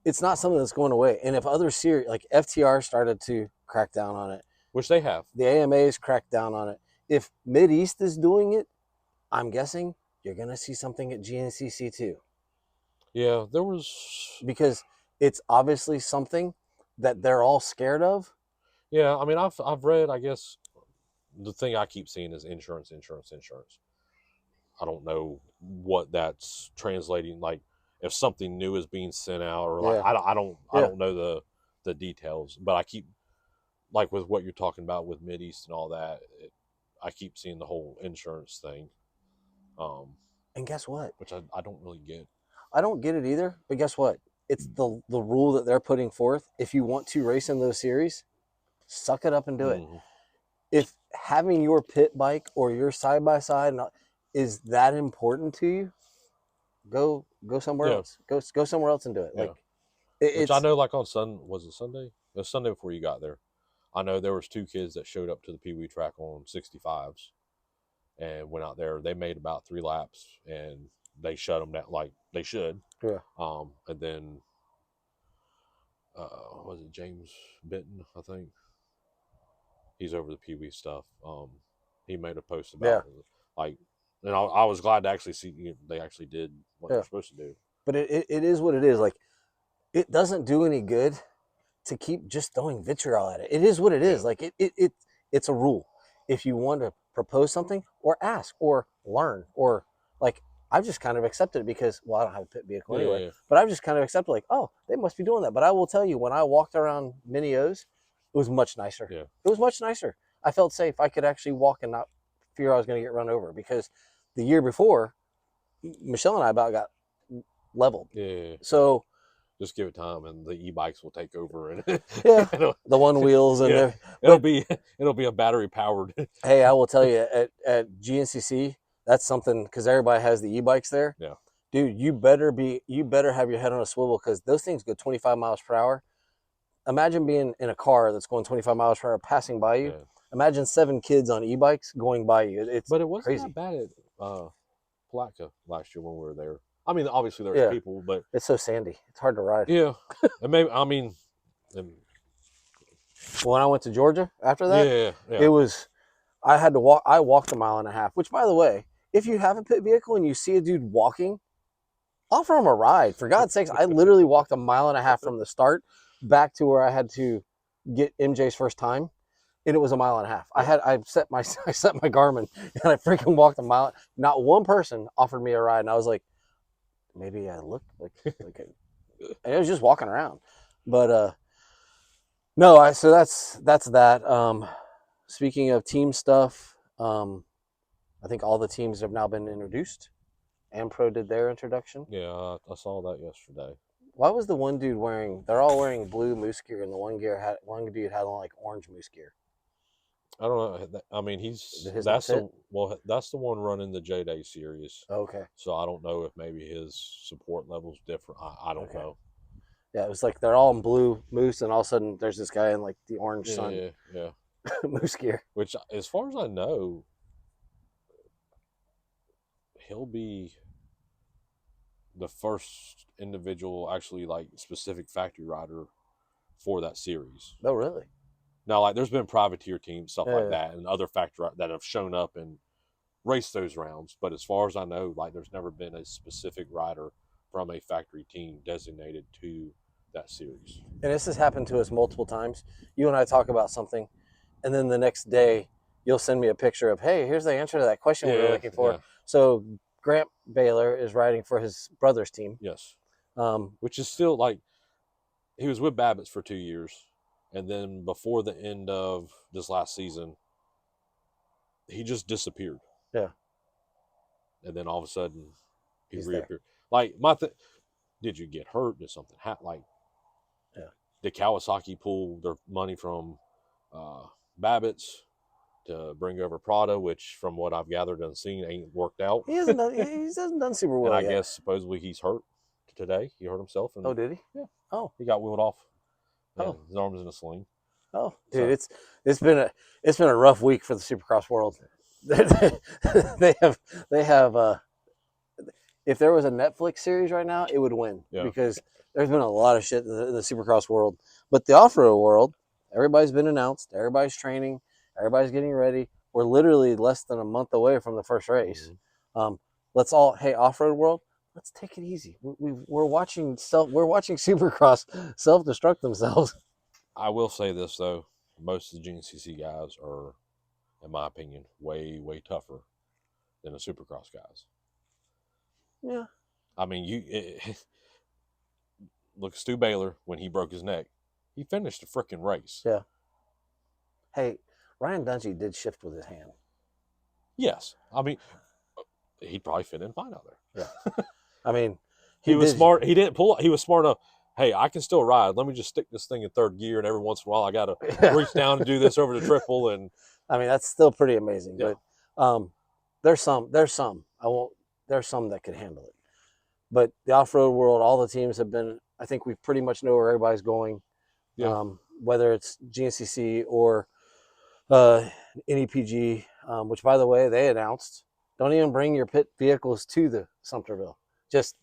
[SPEAKER 1] it's not something that's going away. And if other series like FTR started to crack down on it,
[SPEAKER 2] which they have,
[SPEAKER 1] the AMA's cracked down on it. If Mid East is doing it, I'm guessing you're going to see something at GNCC too.
[SPEAKER 2] Yeah, there was,
[SPEAKER 1] because it's obviously something that they're all scared of.
[SPEAKER 2] Yeah, I mean, I've read, I guess, the thing I keep seeing is insurance. I don't know what that's translating. Like, if something new is being sent out, or like, I don't know the details. But I keep, like, with what you're talking about with Mideast and all that, I keep seeing the whole insurance thing.
[SPEAKER 1] And guess what?
[SPEAKER 2] Which I don't really get.
[SPEAKER 1] I don't get it either. But guess what? It's the rule that they're putting forth. If you want to race in those series, suck it up and do it.
[SPEAKER 2] Mm-hmm.
[SPEAKER 1] If having your pit bike or your side by side is that important to you, go somewhere
[SPEAKER 2] Yeah,
[SPEAKER 1] else. Go somewhere else and do it.
[SPEAKER 2] yeah.
[SPEAKER 1] Like
[SPEAKER 2] Which I
[SPEAKER 1] it's
[SPEAKER 2] know, like on was it Sunday? It was Sunday before you got there. I know there was 2 kids that showed up to the Pee Wee track on 65s and went out there. They made about 3 laps and they shut them down like they should.
[SPEAKER 1] yeah.
[SPEAKER 2] And then was it James Benton? I think he's over the Pee Wee stuff. He made a post
[SPEAKER 1] Yeah.
[SPEAKER 2] about like, and I was glad to actually see they actually did what
[SPEAKER 1] Yeah.
[SPEAKER 2] they're supposed to do.
[SPEAKER 1] But it is what it is. Like it doesn't do any good to keep just throwing vitriol at it. It is what it is.
[SPEAKER 2] Yeah,
[SPEAKER 1] Like it's a rule. If you want to propose something or ask or learn or like I've just kind of accepted it because I don't have a pit vehicle
[SPEAKER 2] yeah,
[SPEAKER 1] anyway,
[SPEAKER 2] yeah,
[SPEAKER 1] but I've just kind of accepted like, oh, they must be doing that. But I will tell you, when I walked around Mini O's, it was much nicer.
[SPEAKER 2] yeah.
[SPEAKER 1] It was much nicer. I felt safe. I could actually walk and not fear I was going to get run over because the year before, Michelle and I about got leveled.
[SPEAKER 2] Yeah.
[SPEAKER 1] So
[SPEAKER 2] Just give it time, and the e-bikes will take over, and
[SPEAKER 1] yeah,
[SPEAKER 2] it'll,
[SPEAKER 1] the one wheels and
[SPEAKER 2] yeah,
[SPEAKER 1] everything. But
[SPEAKER 2] it'll be a battery powered.
[SPEAKER 1] hey, I will tell you at GNCC, that's something because everybody has the e-bikes there.
[SPEAKER 2] Yeah,
[SPEAKER 1] Dude, you better have your head on a swivel because those things go 25 miles per hour. Imagine being in a car that's going 25 miles per hour passing by you.
[SPEAKER 2] yeah.
[SPEAKER 1] Imagine 7 kids on e-bikes going by you. It's
[SPEAKER 2] But it wasn't that
[SPEAKER 1] crazy.
[SPEAKER 2] bad at Palatka last year when we were there. I mean, obviously there's
[SPEAKER 1] Yeah,
[SPEAKER 2] people, but
[SPEAKER 1] it's so sandy. It's hard to ride.
[SPEAKER 2] yeah, and maybe I mean, and,
[SPEAKER 1] When I went to Georgia after that,
[SPEAKER 2] yeah, yeah.
[SPEAKER 1] it was I had to walk. I walked a mile and a half. Which, by the way, if you have a pit vehicle and you see a dude walking, offer him a ride. For God's sakes, I literally walked a mile and a half from the start back to where I had to get MJ's first time, and it was a mile and a half.
[SPEAKER 2] Yeah.
[SPEAKER 1] I set my Garmin and I freaking walked a mile. Not one person offered me a ride, and I was like, maybe I look like and it was just walking around. But no, so that's that. Speaking of team stuff, I think all the teams have now been introduced. Ampro did their introduction.
[SPEAKER 2] Yeah, I saw that yesterday.
[SPEAKER 1] Why was the one dude wearing? They're all wearing blue moose gear, and the one dude had on like orange moose gear.
[SPEAKER 2] I don't know. I mean, that's the one running the J Day series.
[SPEAKER 1] Okay.
[SPEAKER 2] So I don't know if maybe his support level's different. I don't know.
[SPEAKER 1] Yeah, it was like they're all in blue moose, and all of a sudden there's this guy in like the orange sun
[SPEAKER 2] Yeah.
[SPEAKER 1] moose gear.
[SPEAKER 2] Which, as far as I know, he'll be the first individual actually like specific factory rider for that series.
[SPEAKER 1] Oh, really?
[SPEAKER 2] Now, like, there's been privateer teams, stuff like
[SPEAKER 1] Yeah.
[SPEAKER 2] that, and other factory that have shown up and raced those rounds. But as far as I know, like, there's never been a specific rider from a factory team designated to that series.
[SPEAKER 1] And this has happened to us multiple times. You and I talk about something, and then the next day you'll send me a picture of, hey, here's the answer to that question we were looking for.
[SPEAKER 2] Yeah.
[SPEAKER 1] So Grant Baylor is riding for his brother's team.
[SPEAKER 2] Yes. Which is still like, he was with Babbitt's for 2 years. And then before the end of this last season, he just disappeared.
[SPEAKER 1] Yeah.
[SPEAKER 2] And then all of a sudden,
[SPEAKER 1] He's
[SPEAKER 2] reappeared.
[SPEAKER 1] there.
[SPEAKER 2] Like, did you get hurt? Did something happen? Like,
[SPEAKER 1] yeah.
[SPEAKER 2] Did Kawasaki pull their money from Babbitt's to bring over Prada, which, from what I've gathered and seen, ain't worked out?
[SPEAKER 1] He hasn't done super well
[SPEAKER 2] And I
[SPEAKER 1] yet.
[SPEAKER 2] guess supposedly he's hurt today. He hurt himself. And,
[SPEAKER 1] oh, did he?
[SPEAKER 2] Yeah.
[SPEAKER 1] Oh,
[SPEAKER 2] he got wheeled off.
[SPEAKER 1] Oh,
[SPEAKER 2] his arm's in a sling.
[SPEAKER 1] Oh, dude, so. it's been a rough week for the Supercross world. they have if there was a Netflix series right now, it would win because there's been a lot of shit in the Supercross world. But the off-road world, everybody's been announced, everybody's training, everybody's getting ready. We're literally less than a month away from the first race. Mm-hmm. Hey, off-road world, let's take it easy. We're watching Supercross self-destruct themselves.
[SPEAKER 2] I will say this though, most of the GNCC guys are, in my opinion, way, way tougher than the Supercross guys.
[SPEAKER 1] Yeah.
[SPEAKER 2] I mean, look, Stu Baylor, when he broke his neck, he finished the freaking race.
[SPEAKER 1] Yeah. Hey, Ryan Dungey did shift with his hand.
[SPEAKER 2] Yes. I mean, he'd probably fit in fine out there.
[SPEAKER 1] Yeah. I mean,
[SPEAKER 2] he was smart. He didn't pull. He was smart enough. hey, I can still ride. Let me just stick this thing in third gear, and every once in a while I got to
[SPEAKER 1] Yeah.
[SPEAKER 2] reach down and do this over the triple. And
[SPEAKER 1] I mean, that's still pretty amazing.
[SPEAKER 2] yeah,
[SPEAKER 1] But there's some. I won't. There's some that can handle it. But the off-road world, all the teams have been. I think we pretty much know where everybody's going.
[SPEAKER 2] yeah,
[SPEAKER 1] Whether it's GNCC or uh, NEPG, which by the way they announced, don't even bring your pit vehicles to the Sumterville. Just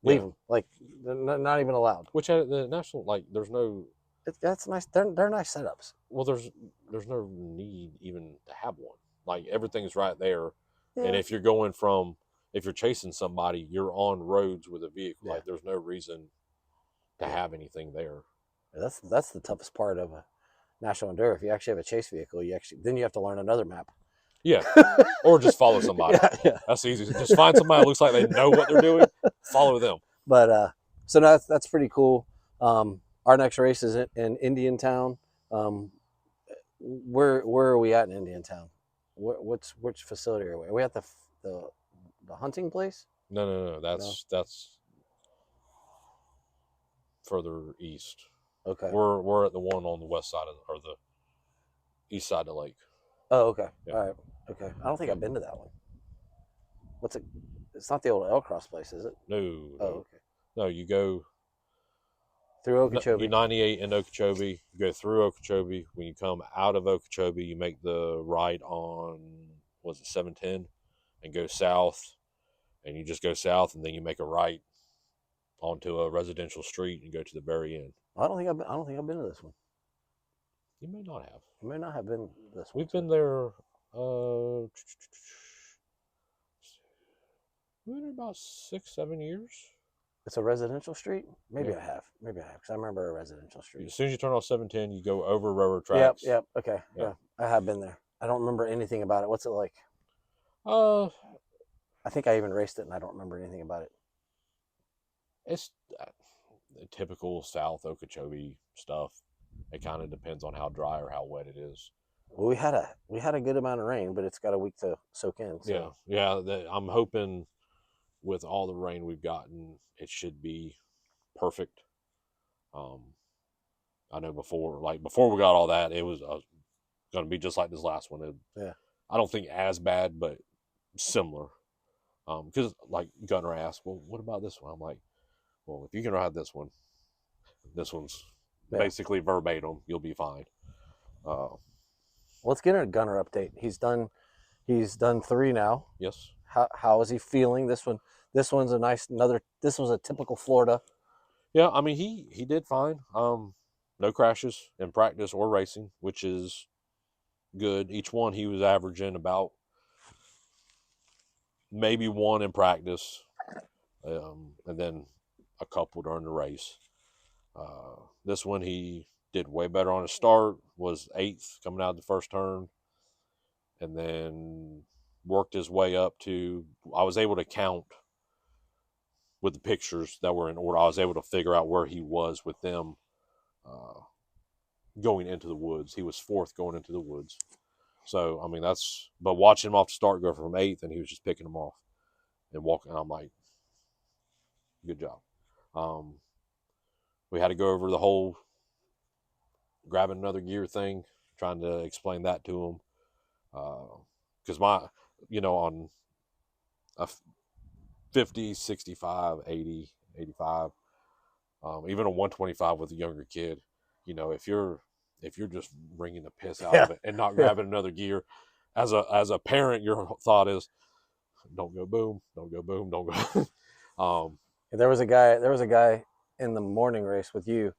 [SPEAKER 1] leave
[SPEAKER 2] yeah.
[SPEAKER 1] them. Like they're not even allowed.
[SPEAKER 2] Which at the national, like, there's no,
[SPEAKER 1] That's nice. They're nice setups.
[SPEAKER 2] well, there's no need even to have one. Like, everything's right there, and
[SPEAKER 1] Yeah.
[SPEAKER 2] if you're chasing somebody, you're on roads with a vehicle.
[SPEAKER 1] Yeah.
[SPEAKER 2] Like, there's no reason to have anything there.
[SPEAKER 1] That's the toughest part of a national enduro. If you actually have a chase vehicle, then you have to learn another map.
[SPEAKER 2] Yeah, or just follow somebody.
[SPEAKER 1] Yeah.
[SPEAKER 2] That's easy. Just find somebody that looks like they know what they're doing. Follow them.
[SPEAKER 1] But so that's pretty cool. Our next race is in Indiantown. Where are we at in Indiantown? Which facility are we? Are we at the the hunting place?
[SPEAKER 2] No. That's further east.
[SPEAKER 1] Okay.
[SPEAKER 2] We're at the one on the west side or the east side of the lake.
[SPEAKER 1] Oh, okay.
[SPEAKER 2] Yeah.
[SPEAKER 1] All right. Okay. I don't think I've been to that one. What's it? It's not the old L Cross place, is it?
[SPEAKER 2] No.
[SPEAKER 1] Oh, okay.
[SPEAKER 2] No, you go
[SPEAKER 1] Through Okeechobee.
[SPEAKER 2] 98 in Okeechobee. You go through Okeechobee. When you come out of Okeechobee, you make the right on, was it 710, and go south. And you just go south, and then you make a right onto a residential street and go to the very end.
[SPEAKER 1] I don't think I've been to this one.
[SPEAKER 2] You may not have.
[SPEAKER 1] I may not have been to this one.
[SPEAKER 2] We've been there. We've been there about 6-7 years.
[SPEAKER 1] It's a residential street. Maybe
[SPEAKER 2] Yeah.
[SPEAKER 1] I have. Maybe I have because I remember a residential street.
[SPEAKER 2] As soon as you turn off 710, you go over railroad tracks.
[SPEAKER 1] Yep. Okay.
[SPEAKER 2] Yeah.
[SPEAKER 1] Yeah. I have been there. I don't remember anything about it. What's it like? I think I even raced it and I don't remember anything about it.
[SPEAKER 2] It's typical South Okeechobee stuff. It kind of depends on how dry or how wet it is.
[SPEAKER 1] Well, we had a good amount of rain, but it's got a week to soak in. So.
[SPEAKER 2] Yeah. I'm hoping with all the rain we've gotten, it should be perfect. I know before we got all that, it was going to be just like this last one.
[SPEAKER 1] Yeah.
[SPEAKER 2] I don't think as bad, but similar. Because like Gunner asked, well, what about this one? I'm like, well, if you can ride this one's basically verbatim. You'll be fine.
[SPEAKER 1] Let's get a Gunner update. He's done 3 now.
[SPEAKER 2] Yes.
[SPEAKER 1] How is he feeling? This one's a nice this was a typical Florida.
[SPEAKER 2] Yeah, I mean he did fine. No crashes in practice or racing, which is good. Each one he was averaging about maybe one in practice, and then a couple during the race. This one he did way better on his start, was 8th coming out of the first turn, and then worked his way up to, I was able to count with the pictures that were in order. I was able to figure out where he was with them going into the woods. He was 4th going into the woods. So, I mean, but watching him off the start go from 8th, and he was just picking them off and walking, I'm like, good job. We had to go over the whole grabbing another gear thing, trying to explain that to him. Because on a 50, 65, 80, 85, even a 125 with a younger kid, if you're just wringing the piss out of it and not grabbing another gear, as a parent, your thought is, don't go boom, don't go boom, don't go.
[SPEAKER 1] There was a guy in the morning race with you,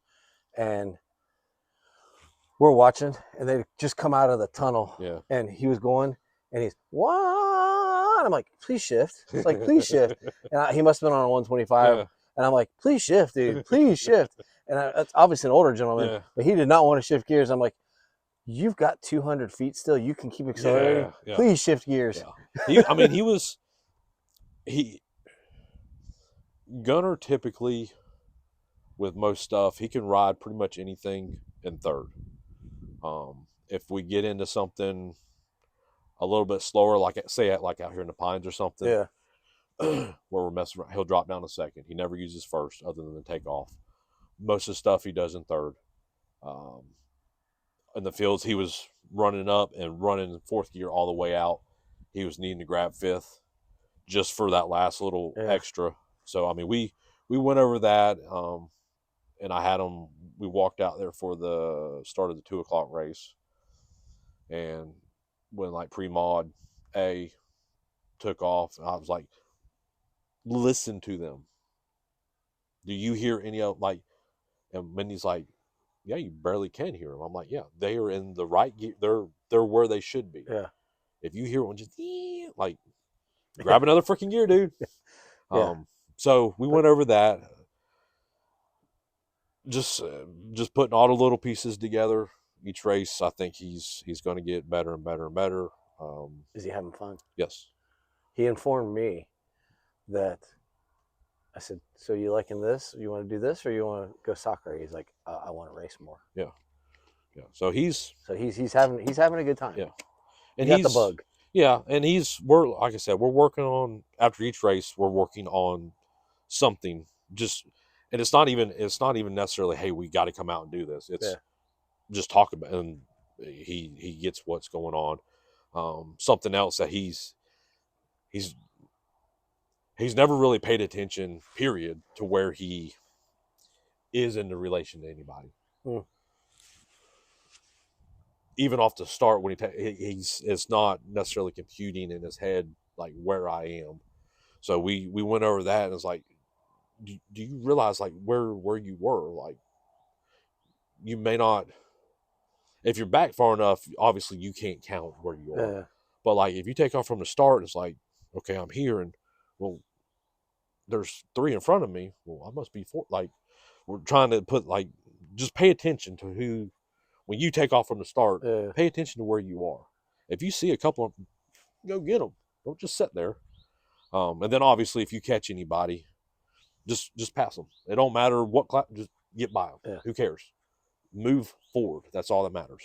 [SPEAKER 1] and we're watching, and they just come out of the tunnel.
[SPEAKER 2] Yeah.
[SPEAKER 1] And he was going, and he's what? I'm like, please shift. It's like, please shift. And he must have been on a 125. Yeah. And I'm like, please shift, dude. Please shift. And that's obviously an older gentleman, but he did not want to shift gears. I'm like, you've got 200 feet still. You can keep accelerating. Yeah. Please shift gears.
[SPEAKER 2] Yeah. Gunner typically, with most stuff, he can ride pretty much anything in third. If we get into something a little bit slower, like out here in the Pines or something, where we're messing around, he'll drop down to second. He never uses first other than the takeoff. Most of the stuff he does in third. In the fields, he was running up and running fourth gear all the way out. He was needing to grab fifth just for that last little extra. So I mean, we went over that, and I had him. We walked out there for the start of the 2 o'clock race, and when like pre-mod A took off, I was like, listen to them. Do you hear any of like? And Mindy's like, yeah, you barely can hear them. I'm like, yeah, they are in the right gear. They're where they should be.
[SPEAKER 1] Yeah.
[SPEAKER 2] If you hear one, just like grab another freaking gear, dude.
[SPEAKER 1] Yeah.
[SPEAKER 2] So we went over that, just putting all the little pieces together. Each race, I think he's going to get better and better and better.
[SPEAKER 1] Is he having fun?
[SPEAKER 2] Yes.
[SPEAKER 1] He informed me that I said, "So you liking this? You want to do this, or you want to go soccer?" He's like, "I want to race more."
[SPEAKER 2] Yeah. So he's
[SPEAKER 1] having a good time.
[SPEAKER 2] Yeah.
[SPEAKER 1] And he got the bug.
[SPEAKER 2] Yeah, and we're like I said, we're working on, after each race, we're working on something. Just, and it's not even necessarily, hey, we got to come out and do this. It's just talk about, and he gets what's going on. Something else that he's never really paid attention, period, to where he is in the relation to anybody. Even off the start, when it's not necessarily computing in his head like where I am. So we went over that, and it's like, do you realize like where you were? Like, you may not, if you're back far enough, obviously you can't count where you are. But like if you take off from the start, it's like, okay, I'm here, and well, there's 3 in front of me. Well, I must be 4. Like, we're trying to put like, just pay attention to who. When you take off from the start, pay attention to where you are. If you see a couple of them, go get them. Don't just sit there. And then obviously, if you catch anybody, just pass them. It don't matter what class, just get by them.
[SPEAKER 1] Yeah.
[SPEAKER 2] Who cares? Move forward. That's all that matters.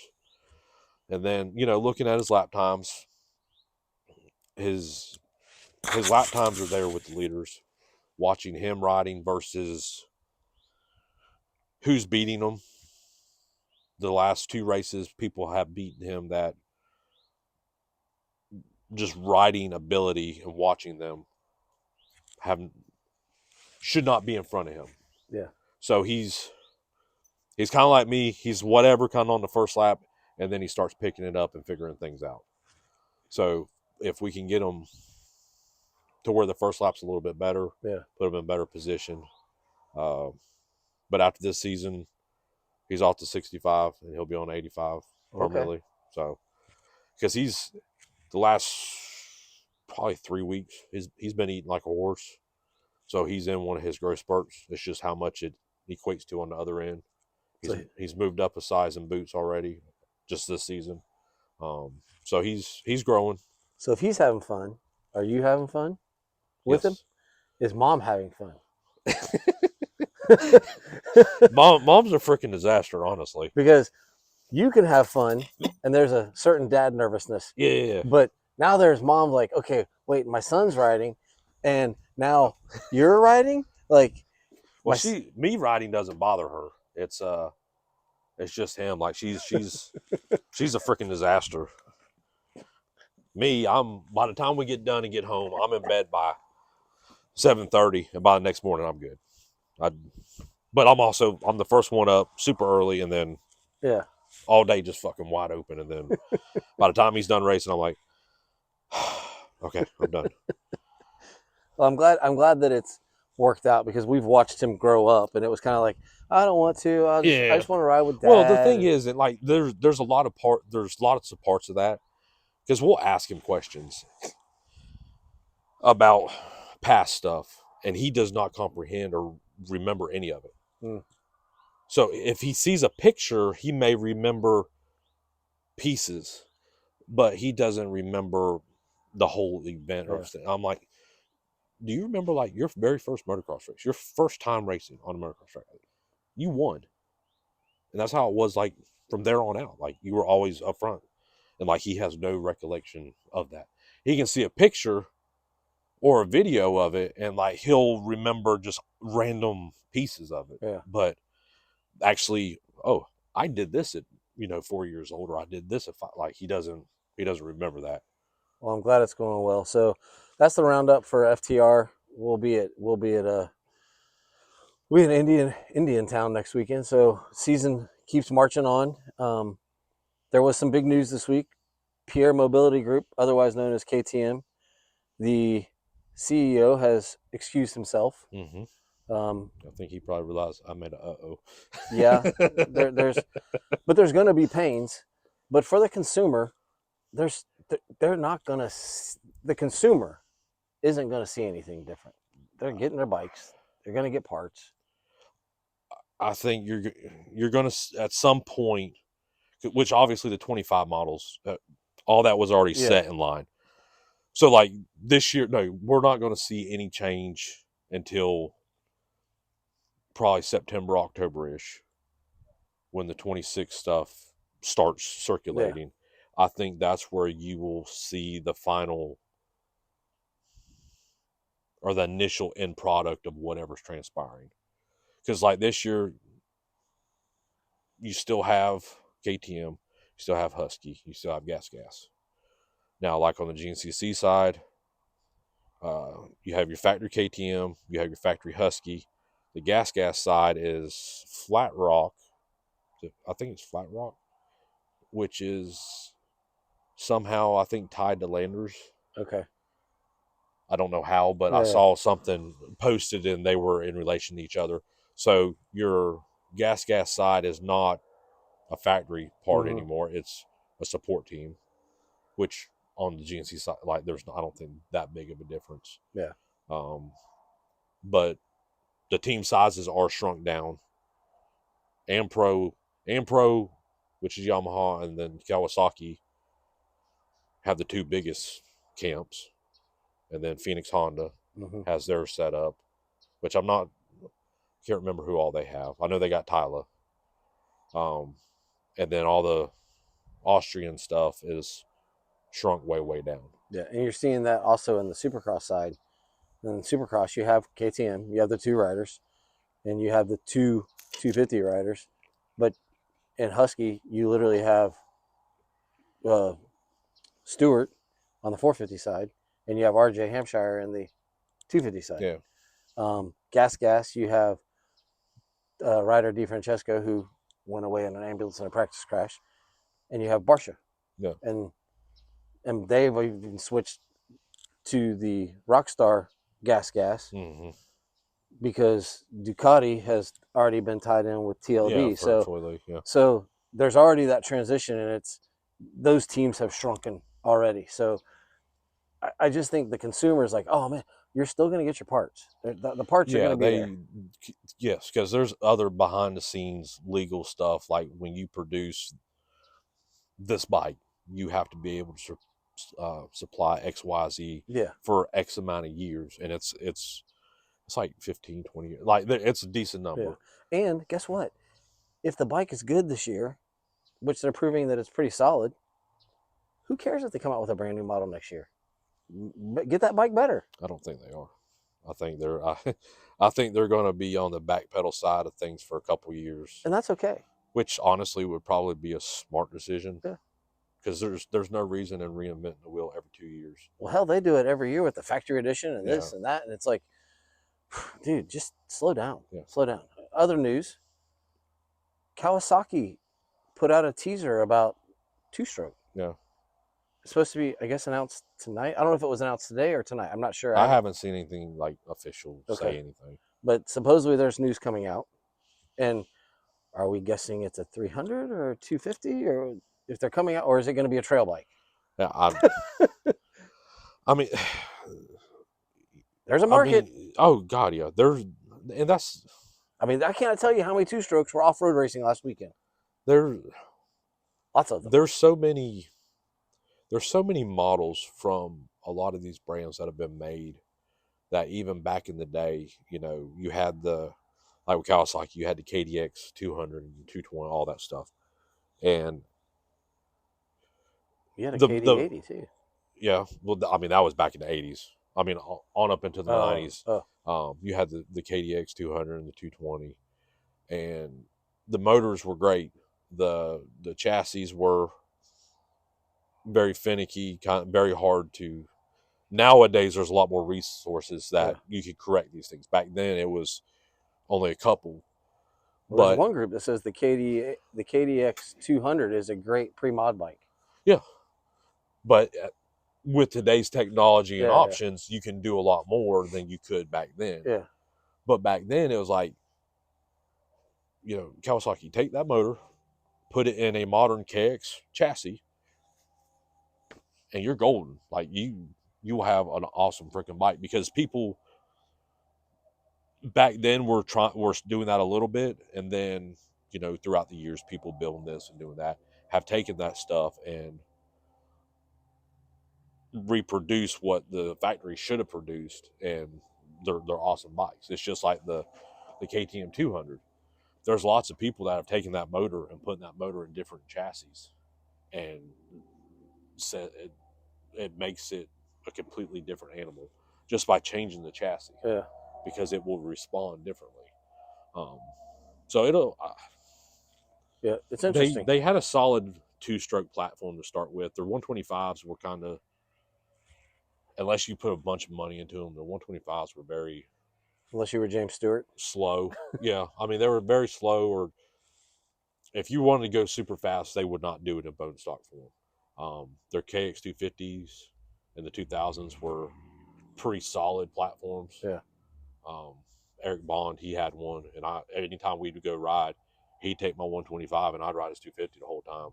[SPEAKER 2] And then, looking at his lap times, his lap times are there with the leaders. Watching him riding versus who's beating him. The last 2 races, people have beaten him that just riding ability, and watching them should not be in front of him.
[SPEAKER 1] Yeah.
[SPEAKER 2] So he's kind of like me. He's whatever kind of on the first lap, and then he starts picking it up and figuring things out. So if we can get him to where the first lap's a little bit better, put him in a better position. But after this season, he's off to 65, and he'll be on 85 permanently. So, because he's the last probably 3 weeks, he's been eating like a horse. So he's in one of his growth spurts. It's just how much it equates to on the other end. He's moved up a size in boots already, just this season. So he's growing.
[SPEAKER 1] So if he's having fun, are you having fun with him? Is Mom having fun?
[SPEAKER 2] Mom's a freaking disaster, honestly.
[SPEAKER 1] Because you can have fun, and there's a certain dad nervousness.
[SPEAKER 2] Yeah.
[SPEAKER 1] But now there's Mom like, okay, wait, my son's riding, and now you're riding? Like,
[SPEAKER 2] well, me riding doesn't bother her. It's just him. Like, she's a freaking disaster. Me, by the time we get done and get home, I'm in bed by 7:30, and by the next morning I'm good. But I'm the first one up super early, and then all day just fucking wide open, and then by the time he's done racing, I'm like, okay, I'm done.
[SPEAKER 1] Well, I'm glad that it's worked out, because we've watched him grow up, and it was kind of like, I don't want to. I just want to ride with Dad.
[SPEAKER 2] Well, the thing is that like there's lots of parts of that, because we'll ask him questions about past stuff, and he does not comprehend or remember any of it. So if he sees a picture, he may remember pieces, but he doesn't remember the whole event or everything. I'm like, do you remember like your very first motocross race, your first time racing on a motocross track? You won. And that's how it was, like, from there on out. Like, you were always up front. And like, he has no recollection of that. He can see a picture or a video of it, and like, he'll remember just random pieces of it. But actually, oh, I did this at 4 years old, or I did this at 5. Like he doesn't remember that.
[SPEAKER 1] Well, I'm glad it's going well. So that's the roundup for FTR. We'll be in Indiantown next weekend. So season keeps marching on. There was some big news this week. Pierre Mobility Group, otherwise known as KTM, the CEO has excused himself.
[SPEAKER 2] Mm-hmm.
[SPEAKER 1] Um,
[SPEAKER 2] I think he probably realized I made a uh-oh.
[SPEAKER 1] yeah, but there's going to be pains. But for the consumer, they're not going to. The consumer isn't going to see anything different. They're getting their bikes. They're going to get parts.
[SPEAKER 2] I think you're going to at some point, which obviously the 25 models, all that was already
[SPEAKER 1] Yeah,
[SPEAKER 2] set in line. So like this year, no, we're not going to see any change until probably September, October ish, when the 26 stuff starts
[SPEAKER 1] yeah,
[SPEAKER 2] circulating. I think that's where you will see the final or the initial end product of whatever's transpiring. Because like this year, you still have KTM, you still have Husky, you still have Gas. Now, like on the GNCC side, you have your factory KTM, you have your factory Husky. The Gas side is Flat Rock. I think it's Flat Rock, which is somehow I think tied to Landers.
[SPEAKER 1] okay,
[SPEAKER 2] I don't know how, but I
[SPEAKER 1] yeah,
[SPEAKER 2] saw something posted and they were in relation to each other. So your gas side is not a factory part
[SPEAKER 1] mm-hmm.
[SPEAKER 2] anymore. It's a support team, which on the GNC side, like I don't think that big of a difference.
[SPEAKER 1] Yeah,
[SPEAKER 2] Um, but the team sizes are shrunk down. Ampro, which is Yamaha, and then Kawasaki have the two biggest camps, and then Phoenix Honda
[SPEAKER 1] mm-hmm.
[SPEAKER 2] has theirs set up, which can't remember who all they have. I know they got Tyler, and then all the Austrian stuff is shrunk way down.
[SPEAKER 1] Yeah, and you're seeing that also in the Supercross side. In Supercross, you have KTM, you have the two riders, and you have the two 250 riders. But in Husky, you literally have uh, Stewart on the 450 side, and you have RJ Hampshire in the 250 side.
[SPEAKER 2] Yeah,
[SPEAKER 1] Gas, you have Ryder DiFrancesco, who went away in an ambulance in a practice crash, and you have Barsha,
[SPEAKER 2] yeah,
[SPEAKER 1] and they've even switched to the Rockstar Gas
[SPEAKER 2] mm-hmm.
[SPEAKER 1] because Ducati has already been tied in with
[SPEAKER 2] Yeah,
[SPEAKER 1] TLB.
[SPEAKER 2] for
[SPEAKER 1] So
[SPEAKER 2] Troy Lee, yeah,
[SPEAKER 1] so there's already that transition, and it's those teams have shrunken already. So I just think the consumer is like, oh man, you're still going to get your parts. The parts are going
[SPEAKER 2] yeah.
[SPEAKER 1] to be there.
[SPEAKER 2] Yes, because there's other behind the scenes legal stuff like when you produce this bike, you have to be able to supply XYZ
[SPEAKER 1] Yeah,
[SPEAKER 2] for X amount of years, and it's like 15, 20 years. Like it's a decent
[SPEAKER 1] yeah.
[SPEAKER 2] number.
[SPEAKER 1] And guess what? If the bike is good this year, which they're proving that it's pretty solid, who cares if they come out with a brand new model next year? Get that bike better.
[SPEAKER 2] I don't think they are. I think I think they're going to be on the back pedal side of things for a couple years,
[SPEAKER 1] And that's okay.
[SPEAKER 2] which honestly would probably be a smart decision
[SPEAKER 1] Yeah.
[SPEAKER 2] because there's no reason in reinventing the wheel every 2 years.
[SPEAKER 1] Well, hell, they do it every year with the factory edition and
[SPEAKER 2] Yeah,
[SPEAKER 1] this and that. And it's like, dude, just slow down.
[SPEAKER 2] yeah,
[SPEAKER 1] Slow down. Other news, Kawasaki put out a teaser about two stroke.
[SPEAKER 2] yeah.
[SPEAKER 1] It's supposed to be, I guess, announced tonight. I don't know if it was announced today or tonight. I'm not sure.
[SPEAKER 2] I haven't seen anything like official
[SPEAKER 1] Okay.
[SPEAKER 2] say anything.
[SPEAKER 1] But supposedly there's news coming out. And are we guessing it's a 300 or a 250? Or if they're coming out, or is it going to be a trail bike?
[SPEAKER 2] Yeah, I mean,
[SPEAKER 1] There's a market.
[SPEAKER 2] oh god, yeah. And that's
[SPEAKER 1] I mean, I can't tell you how many two strokes were off road racing last weekend.
[SPEAKER 2] there.
[SPEAKER 1] Lots of them.
[SPEAKER 2] There's so many models from a lot of these brands that have been made that even back in the day, you had like with Kawasaki, you had the KDX 200 and 220, all that stuff, and
[SPEAKER 1] You had a
[SPEAKER 2] the
[SPEAKER 1] KD80 too.
[SPEAKER 2] yeah, well, I mean that was back in the 80s. I mean on up into the 90s,
[SPEAKER 1] Oh.
[SPEAKER 2] you had the KDX 200 and the 220, and the motors were great. The chassis were very finicky, very hard to. Nowadays, there's a lot more resources
[SPEAKER 1] Yeah.
[SPEAKER 2] that you could correct these things. Back then, it was only a couple.
[SPEAKER 1] Well, there's
[SPEAKER 2] But
[SPEAKER 1] one group that says the KDX 200 is a great pre-mod bike.
[SPEAKER 2] yeah, but with today's technology and
[SPEAKER 1] Yeah,
[SPEAKER 2] options, you can do a lot more than you could back then.
[SPEAKER 1] yeah,
[SPEAKER 2] But back then, it was like, Kawasaki, take that motor, put it in a modern KX chassis, and you're golden. Like you will have an awesome freaking bike, because people back then were doing that a little bit, and then throughout the years, people building this and doing that have taken that stuff and reproduce what the factory should have produced, and they're awesome bikes. It's just like the KTM 200. There's lots of people that have taken that motor and putting that motor in different chassis, and said it makes it a completely different animal just by changing the chassis,
[SPEAKER 1] yeah.
[SPEAKER 2] because it will respond differently. Um, so it'll
[SPEAKER 1] Yeah, it's
[SPEAKER 2] they
[SPEAKER 1] interesting.
[SPEAKER 2] they had a solid two-stroke platform to start with. Their 125s were kind of, unless you put a bunch of money into them, their 125s were very
[SPEAKER 1] Unless you were James Stewart.
[SPEAKER 2] slow. Yeah, I mean, they were very slow, or if you wanted to go super fast, they would not do it in bone stock form. Their KX 250s in the 2000s were pretty solid platforms.
[SPEAKER 1] Yeah.
[SPEAKER 2] Um, Eric Bond, he had one, and anytime we'd go ride, he'd take my 125 and I'd ride his 250 the whole time.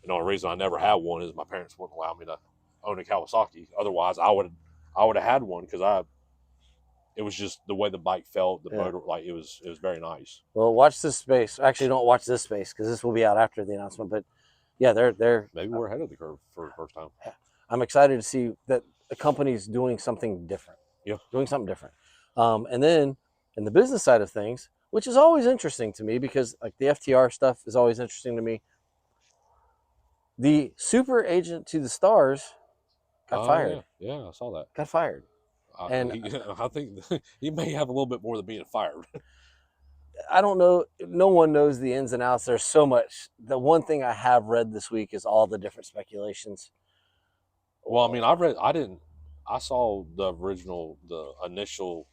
[SPEAKER 2] And the only reason I never had one is my parents wouldn't allow me to own a Kawasaki. Otherwise, I would have had one, because it was just the way the bike felt, the
[SPEAKER 1] Yeah.
[SPEAKER 2] motor, like it was very nice.
[SPEAKER 1] Well, watch this space. Actually, don't watch this space because this will be out after the announcement. But yeah, they're.
[SPEAKER 2] Maybe we're ahead of the curve for the first time.
[SPEAKER 1] I'm excited to see that the company's doing something different.
[SPEAKER 2] Yeah.
[SPEAKER 1] Doing something different. And then in the business side of things, which is always interesting to me because like the FTR stuff is always interesting to me. The super agent to the stars got
[SPEAKER 2] Oh
[SPEAKER 1] fired.
[SPEAKER 2] yeah, I saw that.
[SPEAKER 1] Got fired. And
[SPEAKER 2] I think he may have a little bit more than being fired.
[SPEAKER 1] I don't know. No one knows the ins and outs. There's so much. The one thing I have read this week is all the different speculations.
[SPEAKER 2] Well, I mean, I saw the initial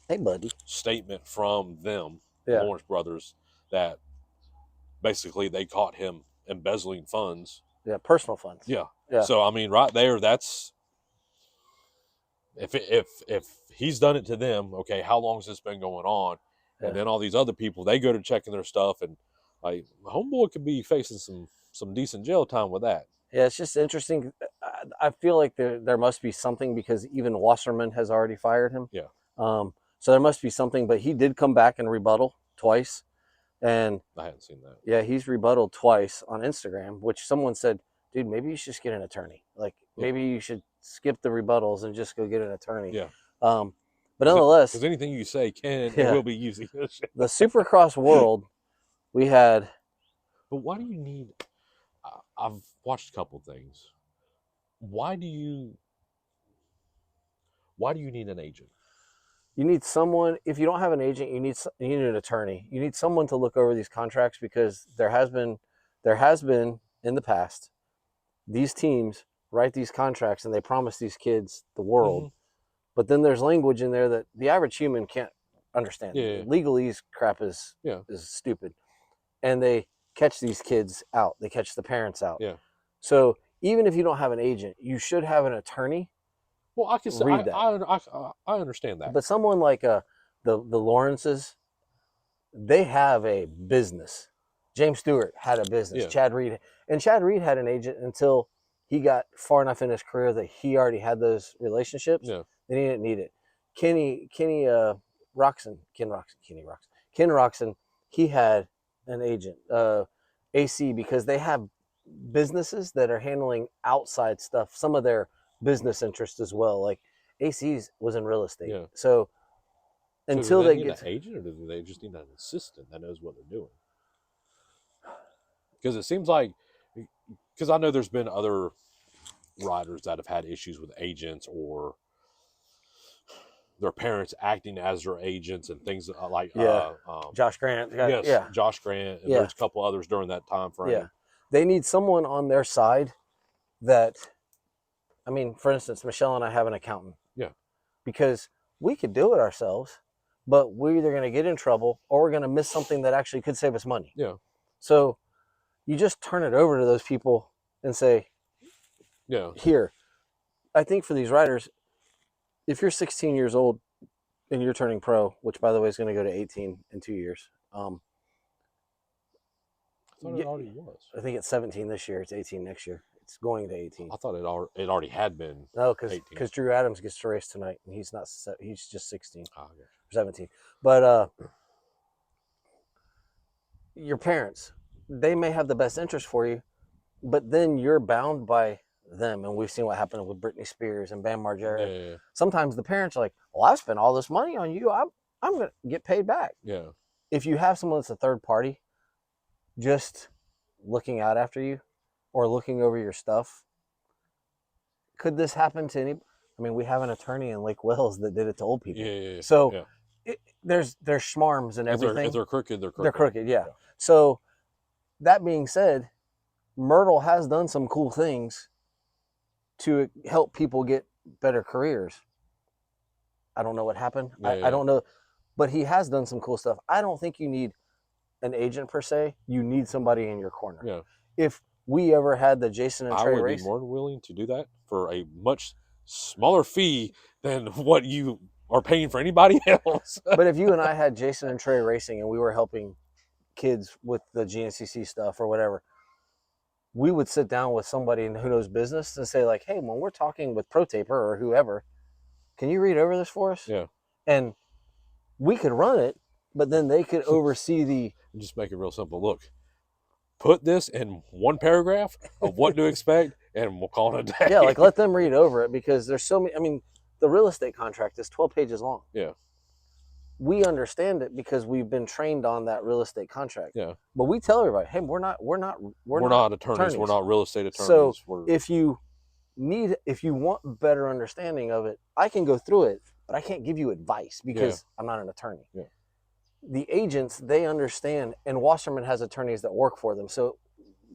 [SPEAKER 1] Hey, buddy.
[SPEAKER 2] statement from them, the
[SPEAKER 1] Yeah.
[SPEAKER 2] Lawrence brothers, that basically they caught him embezzling funds.
[SPEAKER 1] Yeah. Personal funds.
[SPEAKER 2] Yeah.
[SPEAKER 1] Yeah.
[SPEAKER 2] So I mean, right there, that's if he's done it to them. Okay, how long has this been going on?
[SPEAKER 1] Yeah.
[SPEAKER 2] And then all these other people, they go to checking their stuff, and like homeboy could be facing some decent jail time with that.
[SPEAKER 1] Yeah. It's just interesting. I feel like there must be something because even Wasserman has already fired him.
[SPEAKER 2] Yeah.
[SPEAKER 1] So there must be something, but he did come back and rebuttal twice. And
[SPEAKER 2] I hadn't seen that.
[SPEAKER 1] yeah, he's rebutted twice on Instagram, which someone said, dude, maybe you should just get an attorney. Like maybe you should skip the rebuttals and just go get an attorney.
[SPEAKER 2] Yeah.
[SPEAKER 1] But nonetheless,
[SPEAKER 2] because anything you say can
[SPEAKER 1] Yeah.
[SPEAKER 2] and will be using.
[SPEAKER 1] the Supercross world, we had.
[SPEAKER 2] But why do you need? I've watched a couple things. Why do you need an agent?
[SPEAKER 1] You need someone. If you don't have an agent, you need an attorney. You need someone to look over these contracts because there has been in the past these teams write these contracts and they promise these kids the world, but then there's language in there that the average human can't understand.
[SPEAKER 2] Yeah.
[SPEAKER 1] Legalese crap is stupid, and they catch these kids out. They catch the parents out.
[SPEAKER 2] Yeah.
[SPEAKER 1] So even if you don't have an agent, you should have an attorney.
[SPEAKER 2] Well, I can
[SPEAKER 1] read that.
[SPEAKER 2] I understand that.
[SPEAKER 1] But someone like the Lawrences, they have a business. James Stewart had a business.
[SPEAKER 2] Yeah.
[SPEAKER 1] Chad Reed had an agent until he got far enough in his career that he already had those relationships.
[SPEAKER 2] Yeah.
[SPEAKER 1] Then he didn't need it. Ken Roxon, he had an agent, AC, because they have businesses that are handling outside stuff, some of their business interests as well. Like AC's was in real estate.
[SPEAKER 2] Yeah.
[SPEAKER 1] So until
[SPEAKER 2] do they
[SPEAKER 1] they
[SPEAKER 2] need
[SPEAKER 1] get
[SPEAKER 2] an agent, or do they just need an assistant that knows what they're doing? Because it seems like, because I know there's been other riders that have had issues with agents, or their parents acting as their agents and things like
[SPEAKER 1] Josh Grant.
[SPEAKER 2] yes, Josh Grant, and there's a couple others during that time frame.
[SPEAKER 1] Yeah, they need someone on their side that, I mean, for instance, Michelle and I have an accountant.
[SPEAKER 2] Yeah.
[SPEAKER 1] Because we could do it ourselves, but we're either going to get in trouble or we're going to miss something that actually could save us money.
[SPEAKER 2] Yeah.
[SPEAKER 1] So you just turn it over to those people and say,
[SPEAKER 2] yeah,
[SPEAKER 1] here. I think for these riders, if you're 16 years old and you're turning pro, which by the way is going to go to 18 in 2 years.
[SPEAKER 2] I thought it already was.
[SPEAKER 1] I think it's 17 this year. It's 18 next year. It's going to 18.
[SPEAKER 2] I thought it already had been.
[SPEAKER 1] No, because Drew Adams gets to race tonight, and he's not. He's just 16
[SPEAKER 2] or
[SPEAKER 1] 17. But your parents, they may have the best interest for you, but then you're bound by them, and we've seen what happened with Britney Spears and Bam Margera.
[SPEAKER 2] Yeah.
[SPEAKER 1] Sometimes the parents are like, "Well, I've spent all this money on you. I'm going to get paid back."
[SPEAKER 2] Yeah.
[SPEAKER 1] If you have someone that's a third party, just looking out after you or looking over your stuff, could this happen to any? I mean, we have an attorney in Lake Wells that did it to old people.
[SPEAKER 2] Yeah.
[SPEAKER 1] So there's schmarms and everything.
[SPEAKER 2] If they're crooked, they're crooked.
[SPEAKER 1] They're crooked, yeah. So that being said, Myrtle has done some cool things to help people get better careers. I don't know what happened. I don't know. But he has done some cool stuff. I don't think you need an agent per se. You need somebody in your corner.
[SPEAKER 2] Yeah.
[SPEAKER 1] If we ever had the Jason and Trey
[SPEAKER 2] race, I would be more than willing to do that for a much smaller fee than what you are paying for anybody else.
[SPEAKER 1] But if you and I had Jason and Trey racing and we were helping kids with the GNCC stuff or whatever, we would sit down with somebody who knows business and say like, hey, when we're talking with Pro Taper or whoever, can you read over this for us?
[SPEAKER 2] Yeah.
[SPEAKER 1] And we could run it, but then they could oversee the...
[SPEAKER 2] Just make it real simple. Look, put this in one paragraph of what to expect, and we'll call it a day.
[SPEAKER 1] Yeah, like let them read over it, because there's so many... I mean, the real estate contract is 12 pages long.
[SPEAKER 2] Yeah.
[SPEAKER 1] We understand it because we've been trained on that real estate contract.
[SPEAKER 2] Yeah.
[SPEAKER 1] But we tell everybody, hey, we're not
[SPEAKER 2] attorneys. We're not real estate attorneys.
[SPEAKER 1] So if you want better understanding of it, I can go through it, but I can't give you advice because I'm not an attorney.
[SPEAKER 2] Yeah.
[SPEAKER 1] The agents, they understand, and Wasserman has attorneys that work for them. So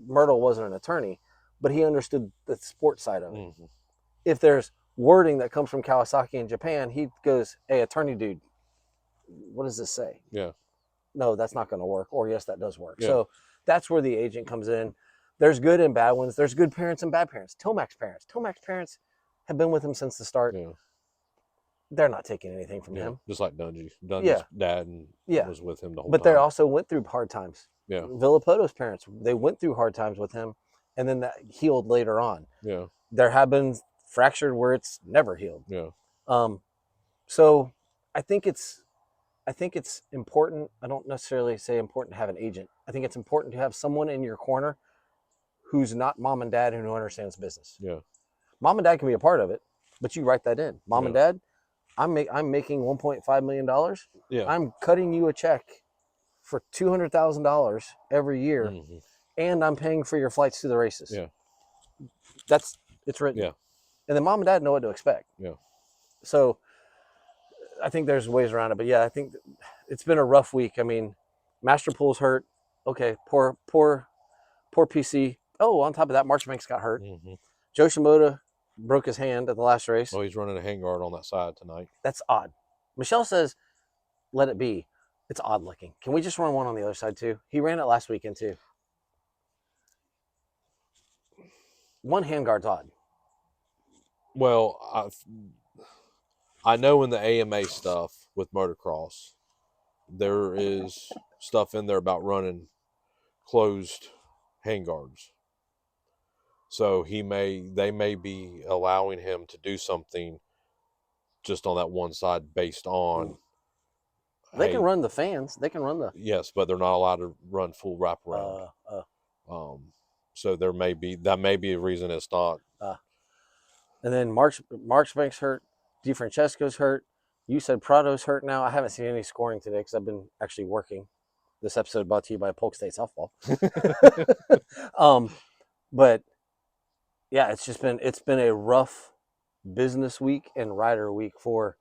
[SPEAKER 1] Myrtle wasn't an attorney, but he understood the sports side of it.
[SPEAKER 2] Mm-hmm.
[SPEAKER 1] If there's wording that comes from Kawasaki in Japan, he goes, hey, attorney dude, what does this say?
[SPEAKER 2] Yeah.
[SPEAKER 1] No, that's not going to work. Or yes, that does work. Yeah. So that's where the agent comes in. There's good and bad ones. There's good parents and bad parents. Tomac's parents have been with him since the start.
[SPEAKER 2] Yeah.
[SPEAKER 1] They're not taking anything from him.
[SPEAKER 2] Just like Dungy's dad was with him the whole time.
[SPEAKER 1] But they also went through hard times.
[SPEAKER 2] Yeah.
[SPEAKER 1] Villapoto's parents, they went through hard times with him, and then that healed later on.
[SPEAKER 2] Yeah.
[SPEAKER 1] There have been fractured where it's never healed.
[SPEAKER 2] Yeah.
[SPEAKER 1] So I think it's important. I don't necessarily say important to have an agent. I think it's important to have someone in your corner who's not mom and dad and who understands business.
[SPEAKER 2] Yeah.
[SPEAKER 1] Mom and dad can be a part of it, but you write that in. Mom and dad, I'm making $1.5 million.
[SPEAKER 2] Yeah.
[SPEAKER 1] I'm cutting you a check for $200,000 every year,
[SPEAKER 2] mm-hmm.
[SPEAKER 1] and I'm paying for your flights to the races.
[SPEAKER 2] Yeah.
[SPEAKER 1] It's written.
[SPEAKER 2] Yeah.
[SPEAKER 1] And then mom and dad know what to expect.
[SPEAKER 2] Yeah.
[SPEAKER 1] So I think there's ways around it, but yeah, I think it's been a rough week. I mean, Master Pool's hurt. Okay, poor PC. Oh, on top of that, Marchbanks got hurt.
[SPEAKER 2] Mm-hmm.
[SPEAKER 1] Joe Shimoda broke his hand at the last race.
[SPEAKER 2] Oh, he's running a handguard on that side tonight.
[SPEAKER 1] That's odd. Michelle says, let it be. It's odd looking. Can we just run one on the other side too? He ran it last weekend too. One handguard's odd.
[SPEAKER 2] Well, I know in the AMA stuff with motocross, there is stuff in there about running closed handguards. So they may be allowing him to do something just on that one side based on.
[SPEAKER 1] They can run the fans. They can run the.
[SPEAKER 2] Yes, but they're not allowed to run full wraparound. So that may be a reason it's not.
[SPEAKER 1] And then Marchbank's hurt. DeFrancesco's hurt. You said Prado's hurt now. I haven't seen any scoring today because I've been actually working. This episode brought to you by Polk State Softball. But yeah, it's been a rough business week and rider week for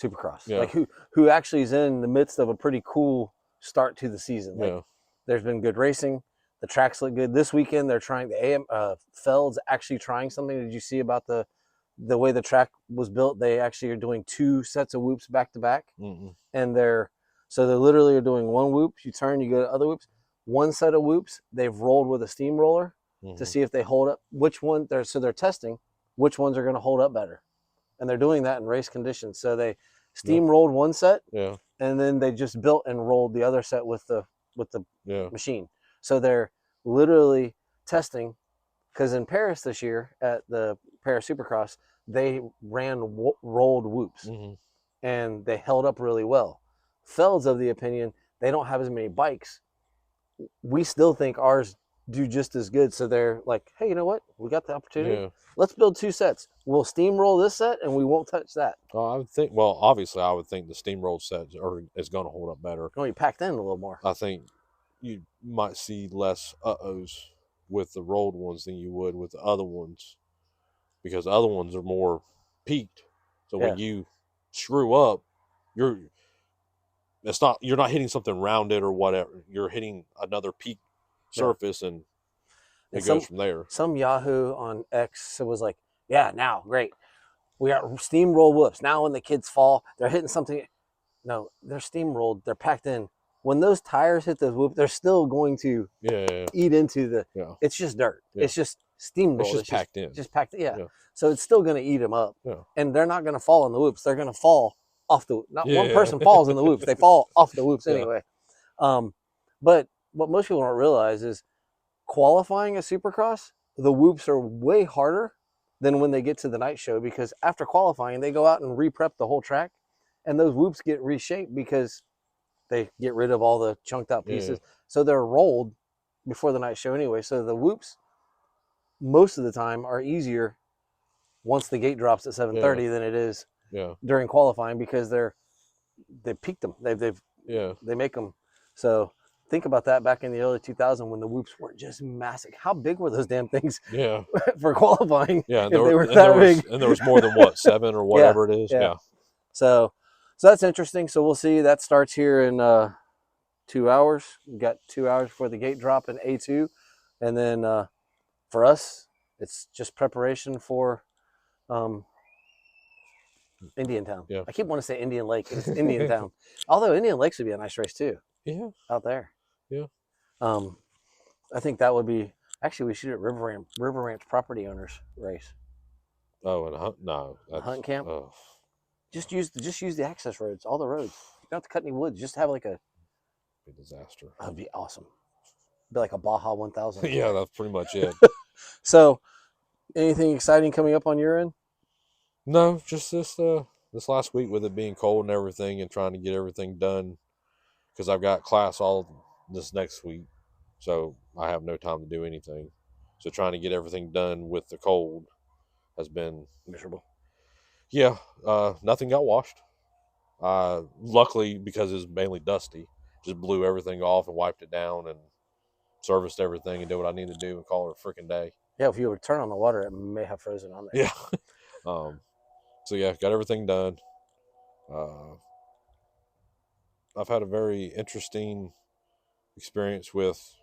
[SPEAKER 1] Supercross.
[SPEAKER 2] Yeah.
[SPEAKER 1] Like who actually is in the midst of a pretty cool start to the season. Like
[SPEAKER 2] Yeah.
[SPEAKER 1] there's been good racing. The tracks look good. This weekend they're trying the AM Feld's actually trying something. Did you see about the way the track was built? They actually are doing 2 sets of whoops back to back, and they're literally are doing one whoop. You turn, you go to other whoops. One set of whoops they've rolled with a steamroller to see if they hold up. Which one they're testing which ones are going to hold up better, and they're doing that in race conditions. So they steamrolled one set,
[SPEAKER 2] Yeah.
[SPEAKER 1] and then they just built and rolled the other set with the
[SPEAKER 2] Yeah.
[SPEAKER 1] machine. So they're literally testing, because in Paris this year at the Paris Supercross, they ran rolled whoops and they held up really well. Feld's of the opinion they don't have as many bikes. We still think ours do just as good. So they're like, hey, you know what? We got the opportunity.
[SPEAKER 2] Yeah.
[SPEAKER 1] Let's build 2 sets. We'll steamroll this set and we won't touch that.
[SPEAKER 2] I would think. Well, obviously, I would think the steamroll set is going to hold up better.
[SPEAKER 1] Oh, you packed in a little more.
[SPEAKER 2] I think you might see less uh-ohs with the rolled ones than you would with the other ones, because the other ones are more peaked. So when you screw up, you're not hitting something rounded or whatever. You're hitting another peak surface, and it goes from there.
[SPEAKER 1] Some Yahoo on X was like, yeah, now great, we got steamroll whoops. Now when the kids fall, they're hitting something. No, they're steamrolled. They're packed in. When those tires hit those whoops, they're still going to eat into the.
[SPEAKER 2] Yeah.
[SPEAKER 1] It's just dirt.
[SPEAKER 2] Yeah.
[SPEAKER 1] It's just steamrolled.
[SPEAKER 2] It's just packed in.
[SPEAKER 1] Just packed. Yeah. So it's still going to eat them up.
[SPEAKER 2] Yeah.
[SPEAKER 1] And they're not going to fall in the whoops. They're going to fall off the. Not one person falls in the whoops. They fall off the whoops anyway. But what most people don't realize is qualifying a Supercross, the whoops are way harder than when they get to the night show, because after qualifying, they go out and re-prep the whole track, and those whoops get reshaped because they get rid of all the chunked out pieces. So they're rolled before the night show anyway. So the whoops, most of the time, are easier once the gate drops at 7:30 than it is during qualifying, because they peaked them. They make them. So think about that back in the early 2000s when the whoops weren't just massive. How big were those damn things? For qualifying.
[SPEAKER 2] Yeah,
[SPEAKER 1] if they were that big.
[SPEAKER 2] And there was more than 7 or whatever it is. Yeah.
[SPEAKER 1] So that's interesting. So we'll see. That starts here in 2 hours. We've got 2 hours before the gate drop in A2, and then for us, it's just preparation for Indiantown.
[SPEAKER 2] Yeah.
[SPEAKER 1] I keep wanting to say Indian Lake. It's Indiantown. Although Indian Lakes would be a nice race too.
[SPEAKER 2] Yeah.
[SPEAKER 1] Out there.
[SPEAKER 2] Yeah.
[SPEAKER 1] I think that would be. Actually, we should do a River Ranch property owners race.
[SPEAKER 2] Oh, and a
[SPEAKER 1] hunt camp. Just use the access roads, all the roads. You don't have to cut any woods. Just have like a
[SPEAKER 2] disaster.
[SPEAKER 1] That'd be awesome. Be like a Baja 1000.
[SPEAKER 2] Yeah, that's pretty much it.
[SPEAKER 1] So, anything exciting coming up on your end?
[SPEAKER 2] No, just this last week with it being cold and everything, and trying to get everything done, because I've got class all this next week, so I have no time to do anything. So trying to get everything done with the cold has been
[SPEAKER 1] miserable.
[SPEAKER 2] Yeah, nothing got washed. Luckily, because it was mainly dusty, just blew everything off and wiped it down and serviced everything and did what I needed to do and call it a freaking day.
[SPEAKER 1] Yeah, if you would turn on the water, it may have frozen on there.
[SPEAKER 2] Yeah. So yeah, got everything done. I've had a very interesting experience with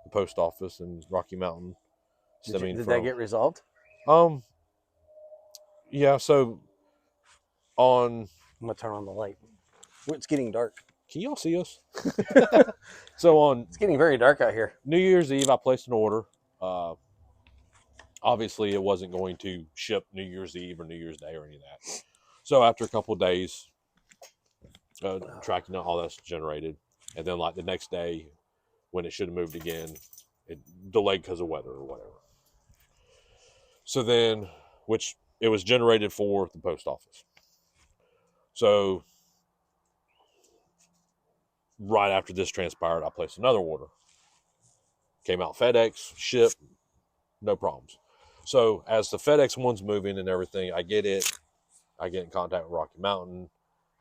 [SPEAKER 2] the post office in Rocky Mountain.
[SPEAKER 1] Did that get resolved?
[SPEAKER 2] Yeah, so I'm
[SPEAKER 1] gonna turn on the light. It's getting dark.
[SPEAKER 2] Can y'all see us? So
[SPEAKER 1] it's getting very dark out here.
[SPEAKER 2] New Year's Eve, I placed an order. Obviously, it wasn't going to ship New Year's Eve or New Year's Day or any of that. So after a couple of days, tracking all that's generated, and then like the next day, when it should have moved again, it delayed because of weather or whatever. So then, which it was generated for the post office. So right after this transpired, I placed another order. Came out FedEx, shipped, no problems. So as the FedEx one's moving and everything, I get it. I get in contact with Rocky Mountain.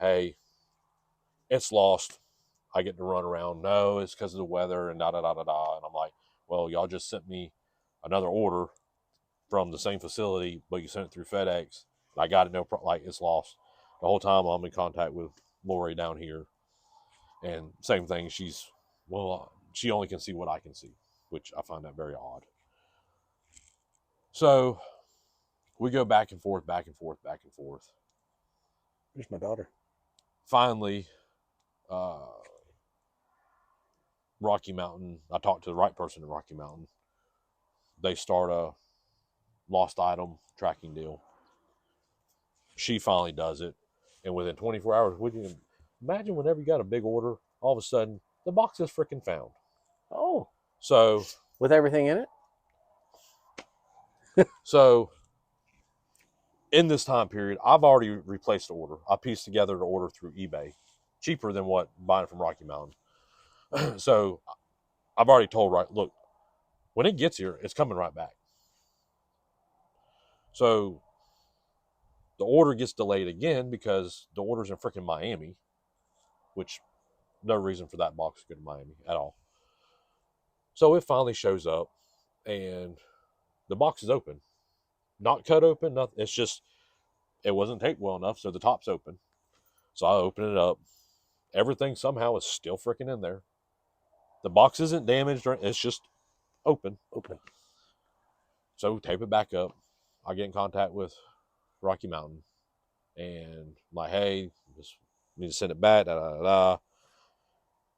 [SPEAKER 2] Hey, it's lost. I get to run around. No, it's because of the weather and da-da-da-da-da. And I'm like, well, y'all just sent me another order from the same facility, but you sent it through FedEx. I got it, no problem. Like, it's lost. The whole time I'm in contact with Lori down here, and same thing. She only can see what I can see, which I find that very odd. So we go back and forth, back and forth, back and forth.
[SPEAKER 1] There's my daughter.
[SPEAKER 2] Finally, uh, Rocky Mountain. I talked to the right person in Rocky Mountain. They start a lost item tracking deal. She finally does it, and within 24 hours, would you imagine whenever you got a big order, all of a sudden the box is freaking found.
[SPEAKER 1] Oh,
[SPEAKER 2] So
[SPEAKER 1] with everything in it?
[SPEAKER 2] so in this time period, I've already replaced the order. I pieced together the order through eBay, cheaper than what buying from Rocky Mountain. So I've already told right, look, when it gets here, it's coming right back. So the order gets delayed again because the order's in freaking Miami, which no reason for that box to go to Miami at all. So it finally shows up, and the box is open, not cut open, nothing. It's just it wasn't taped well enough, so the top's open. So I open it up. Everything somehow is still freaking in there. The box isn't damaged, or it's just open.
[SPEAKER 1] Open.
[SPEAKER 2] So tape it back up. I get in contact with Rocky Mountain, and I'm like, hey, just need to send it back. Da, da, da, da.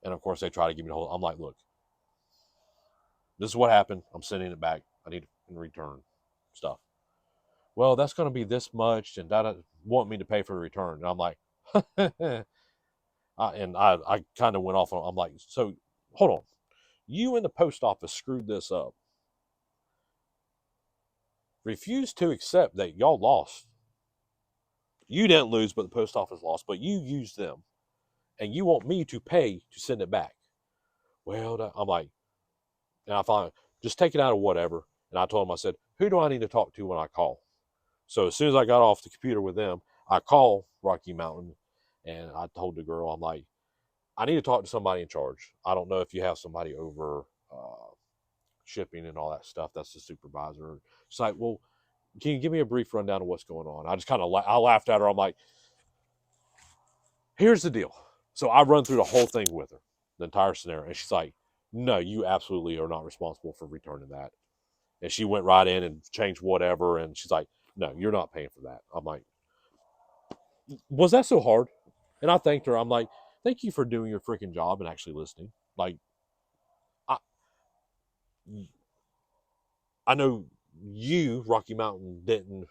[SPEAKER 2] And of course, they try to give me the whole. I'm like, look, this is what happened. I'm sending it back. I need to return stuff. Well, that's going to be this much, and that want me to pay for the return. And I'm like, I kind of went off on. I'm like, so hold on, you and the post office screwed this up. Refused to accept that y'all lost. You didn't lose, but the post office lost. But you used them, and you want me to pay to send it back. Well, I'm like, and I finally just take it out of whatever. And I told him, I said, who do I need to talk to when I call? So as soon as I got off the computer with them, I call Rocky Mountain, and I told the girl, I'm like, I need to talk to somebody in charge. I don't know if you have somebody over shipping and all that stuff. That's the supervisor. She's like, well, can you give me a brief rundown of what's going on? I just kind of I laughed at her. I'm like, here's the deal. So I run through the whole thing with her, the entire scenario, and she's like, no, you absolutely are not responsible for returning that. And she went right in and changed whatever, and she's like, no, you're not paying for that. I'm like, was that so hard? And I thanked her. I'm like, thank you for doing your freaking job and actually listening. Like, I, I know you, Rocky Mountain, didn't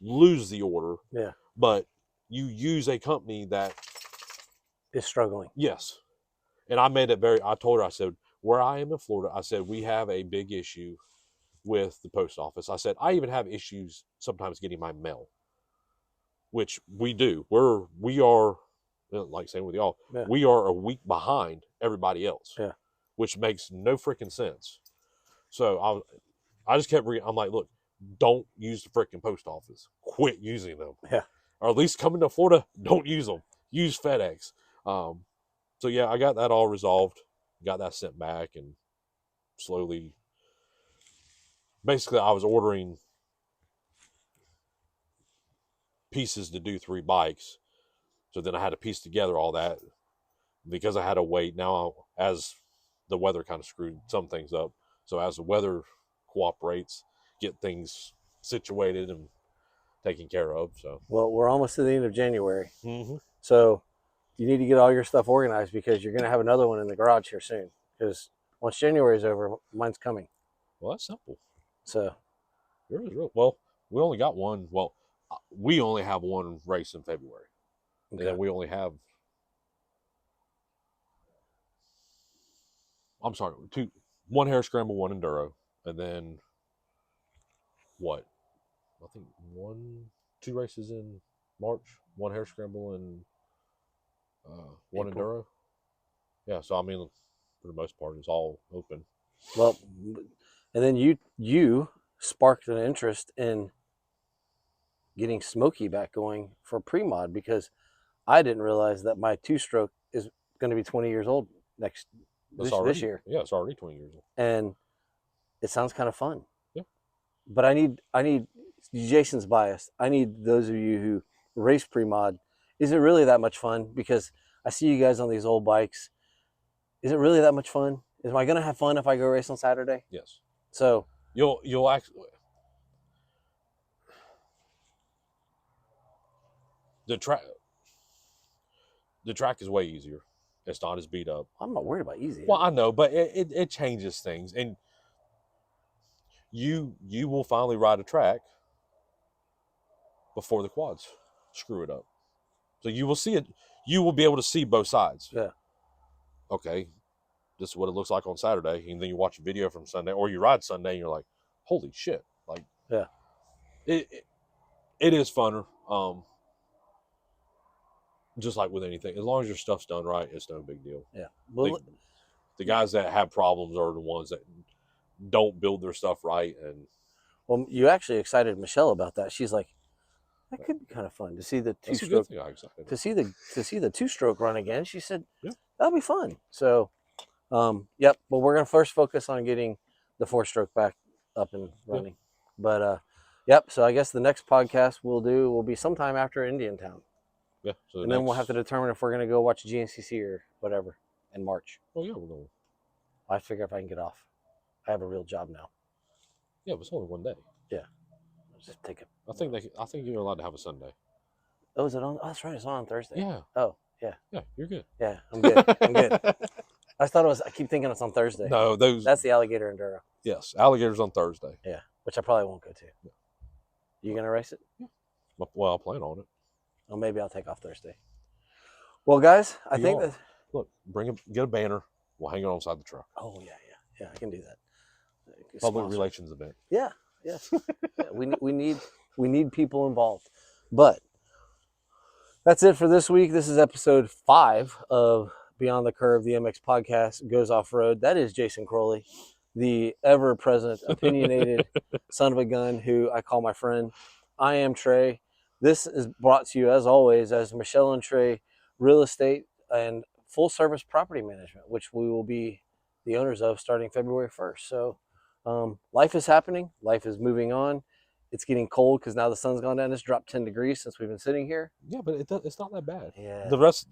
[SPEAKER 2] lose the order,
[SPEAKER 1] Yeah.
[SPEAKER 2] but you use a company that
[SPEAKER 1] Is struggling.
[SPEAKER 2] yes. And I made it very, I told her, I said, where I am in Florida, I said, we have a big issue with the post office. I said, I even have issues sometimes getting my mail, which we do. We are, like saying with y'all,
[SPEAKER 1] Yeah.
[SPEAKER 2] we are a week behind everybody else,
[SPEAKER 1] Yeah.
[SPEAKER 2] which makes no freaking sense. So I just kept I'm like, look, don't use the freaking post office. Quit using them.
[SPEAKER 1] Yeah.
[SPEAKER 2] Or at least coming to Florida, don't use them. Use FedEx. So yeah, I got that all resolved. Got that sent back, and slowly, basically, I was ordering pieces to do 3 bikes. So then I had to piece together all that because I had to wait. Now, as the weather kind of screwed some things up, so as the weather cooperates, get things situated and taken care of. So,
[SPEAKER 1] Well, we're almost to the end of January.
[SPEAKER 2] mm-hmm.
[SPEAKER 1] So you need to get all your stuff organized because you're going to have another one in the garage here soon. Because once January is over, mine's coming.
[SPEAKER 2] Well, that's simple.
[SPEAKER 1] So
[SPEAKER 2] Yours is real. Well, we only got one. Well, we only have one race in February,
[SPEAKER 1] okay.
[SPEAKER 2] and then we only have. I'm sorry, one hare scramble, one enduro, and then what? I think 2 races in March, one hare scramble and one
[SPEAKER 1] April.
[SPEAKER 2] enduro. Yeah, so I mean, for the most part, it's all open.
[SPEAKER 1] Well, and then you sparked an interest in getting Smoky back going for pre-mod because I didn't realize that my 2-stroke is going to be 20 years old this year.
[SPEAKER 2] Yeah, it's already 20 years old.
[SPEAKER 1] And it sounds kind of fun.
[SPEAKER 2] Yeah.
[SPEAKER 1] But I need Jason's biased. I need those of you who race pre-mod Is it really that much fun? Because I see you guys on these old bikes. Is it really that much fun? Am I going to have fun if I go race on Saturday?
[SPEAKER 2] Yes.
[SPEAKER 1] So
[SPEAKER 2] You'll actually the track is way easier. It's not as beat up.
[SPEAKER 1] I'm not worried about easy.
[SPEAKER 2] Well, I know, but it changes things, and you will finally ride a track before the quads screw it up. So you will see it. You will be able to see both sides.
[SPEAKER 1] Yeah.
[SPEAKER 2] Okay, this is what it looks like on Saturday, and then you watch a video from Sunday, or you ride Sunday, and you're like, "Holy shit!" Like,
[SPEAKER 1] yeah,
[SPEAKER 2] it is funner. Just like with anything, as long as your stuff's done right, it's no big deal.
[SPEAKER 1] Yeah. Well,
[SPEAKER 2] the guys that have problems are the ones that don't build their stuff right. And
[SPEAKER 1] well, you actually excited Michelle about that. She's like, that could be kind of fun to see the two-stroke. To see the two-stroke run again. She said,
[SPEAKER 2] yeah,
[SPEAKER 1] that'll be fun. So, yep. But we're gonna first focus on getting the four-stroke back up and running. Yeah. But yep. So I guess the next podcast will be sometime after Indiantown.
[SPEAKER 2] Yeah. So
[SPEAKER 1] and then we'll have to determine if we're gonna go watch GNCC or whatever in March.
[SPEAKER 2] Oh yeah, we're going.
[SPEAKER 1] I figure if I can get off. I have a real job now.
[SPEAKER 2] Yeah, but it's only one day.
[SPEAKER 1] Yeah. Just take it.
[SPEAKER 2] I think you're allowed to have a Sunday.
[SPEAKER 1] Oh, is it on? Oh, that's right. It's on Thursday.
[SPEAKER 2] Yeah.
[SPEAKER 1] Oh, yeah.
[SPEAKER 2] Yeah, you're good.
[SPEAKER 1] Yeah, I'm good. I'm good. I thought it was. I keep thinking it's on Thursday.
[SPEAKER 2] No,
[SPEAKER 1] that's the alligator enduro.
[SPEAKER 2] Yes, alligator's on Thursday.
[SPEAKER 1] Yeah, which I probably won't go to. Yeah. You gonna race it?
[SPEAKER 2] Yeah. Well, I'll plan on it.
[SPEAKER 1] Well, maybe I'll take off Thursday. Well, guys, I think that.
[SPEAKER 2] Look, get a banner. We'll hang it on side the truck.
[SPEAKER 1] Oh yeah. I can do that.
[SPEAKER 2] Public relations event.
[SPEAKER 1] Yeah. Yes. Yeah, we need people involved. But that's it for this week. This is episode 5 of Beyond the Curve, the MX podcast goes off road. That is Jason Crowley, the ever-present, opinionated son of a gun who I call my friend. I am Trey. This is brought to you, as always, as Michelle and Trey Real Estate and Full-Service Property Management, which we will be the owners of starting February 1st. So life is happening. Life is moving on. It's getting cold because now the sun's gone down. It's dropped 10 degrees since we've been sitting here.
[SPEAKER 2] Yeah, but it's not that bad.
[SPEAKER 1] Yeah.
[SPEAKER 2] The rest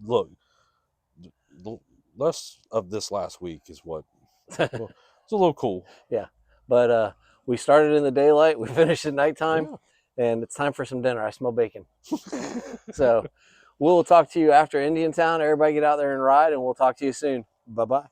[SPEAKER 2] of this last week is what it's a little cool.
[SPEAKER 1] Yeah, but we started in the daylight. We finished at nighttime, and it's time for some dinner. I smell bacon. So we'll talk to you after Indiantown. Everybody get out there and ride, and we'll talk to you soon. Bye-bye.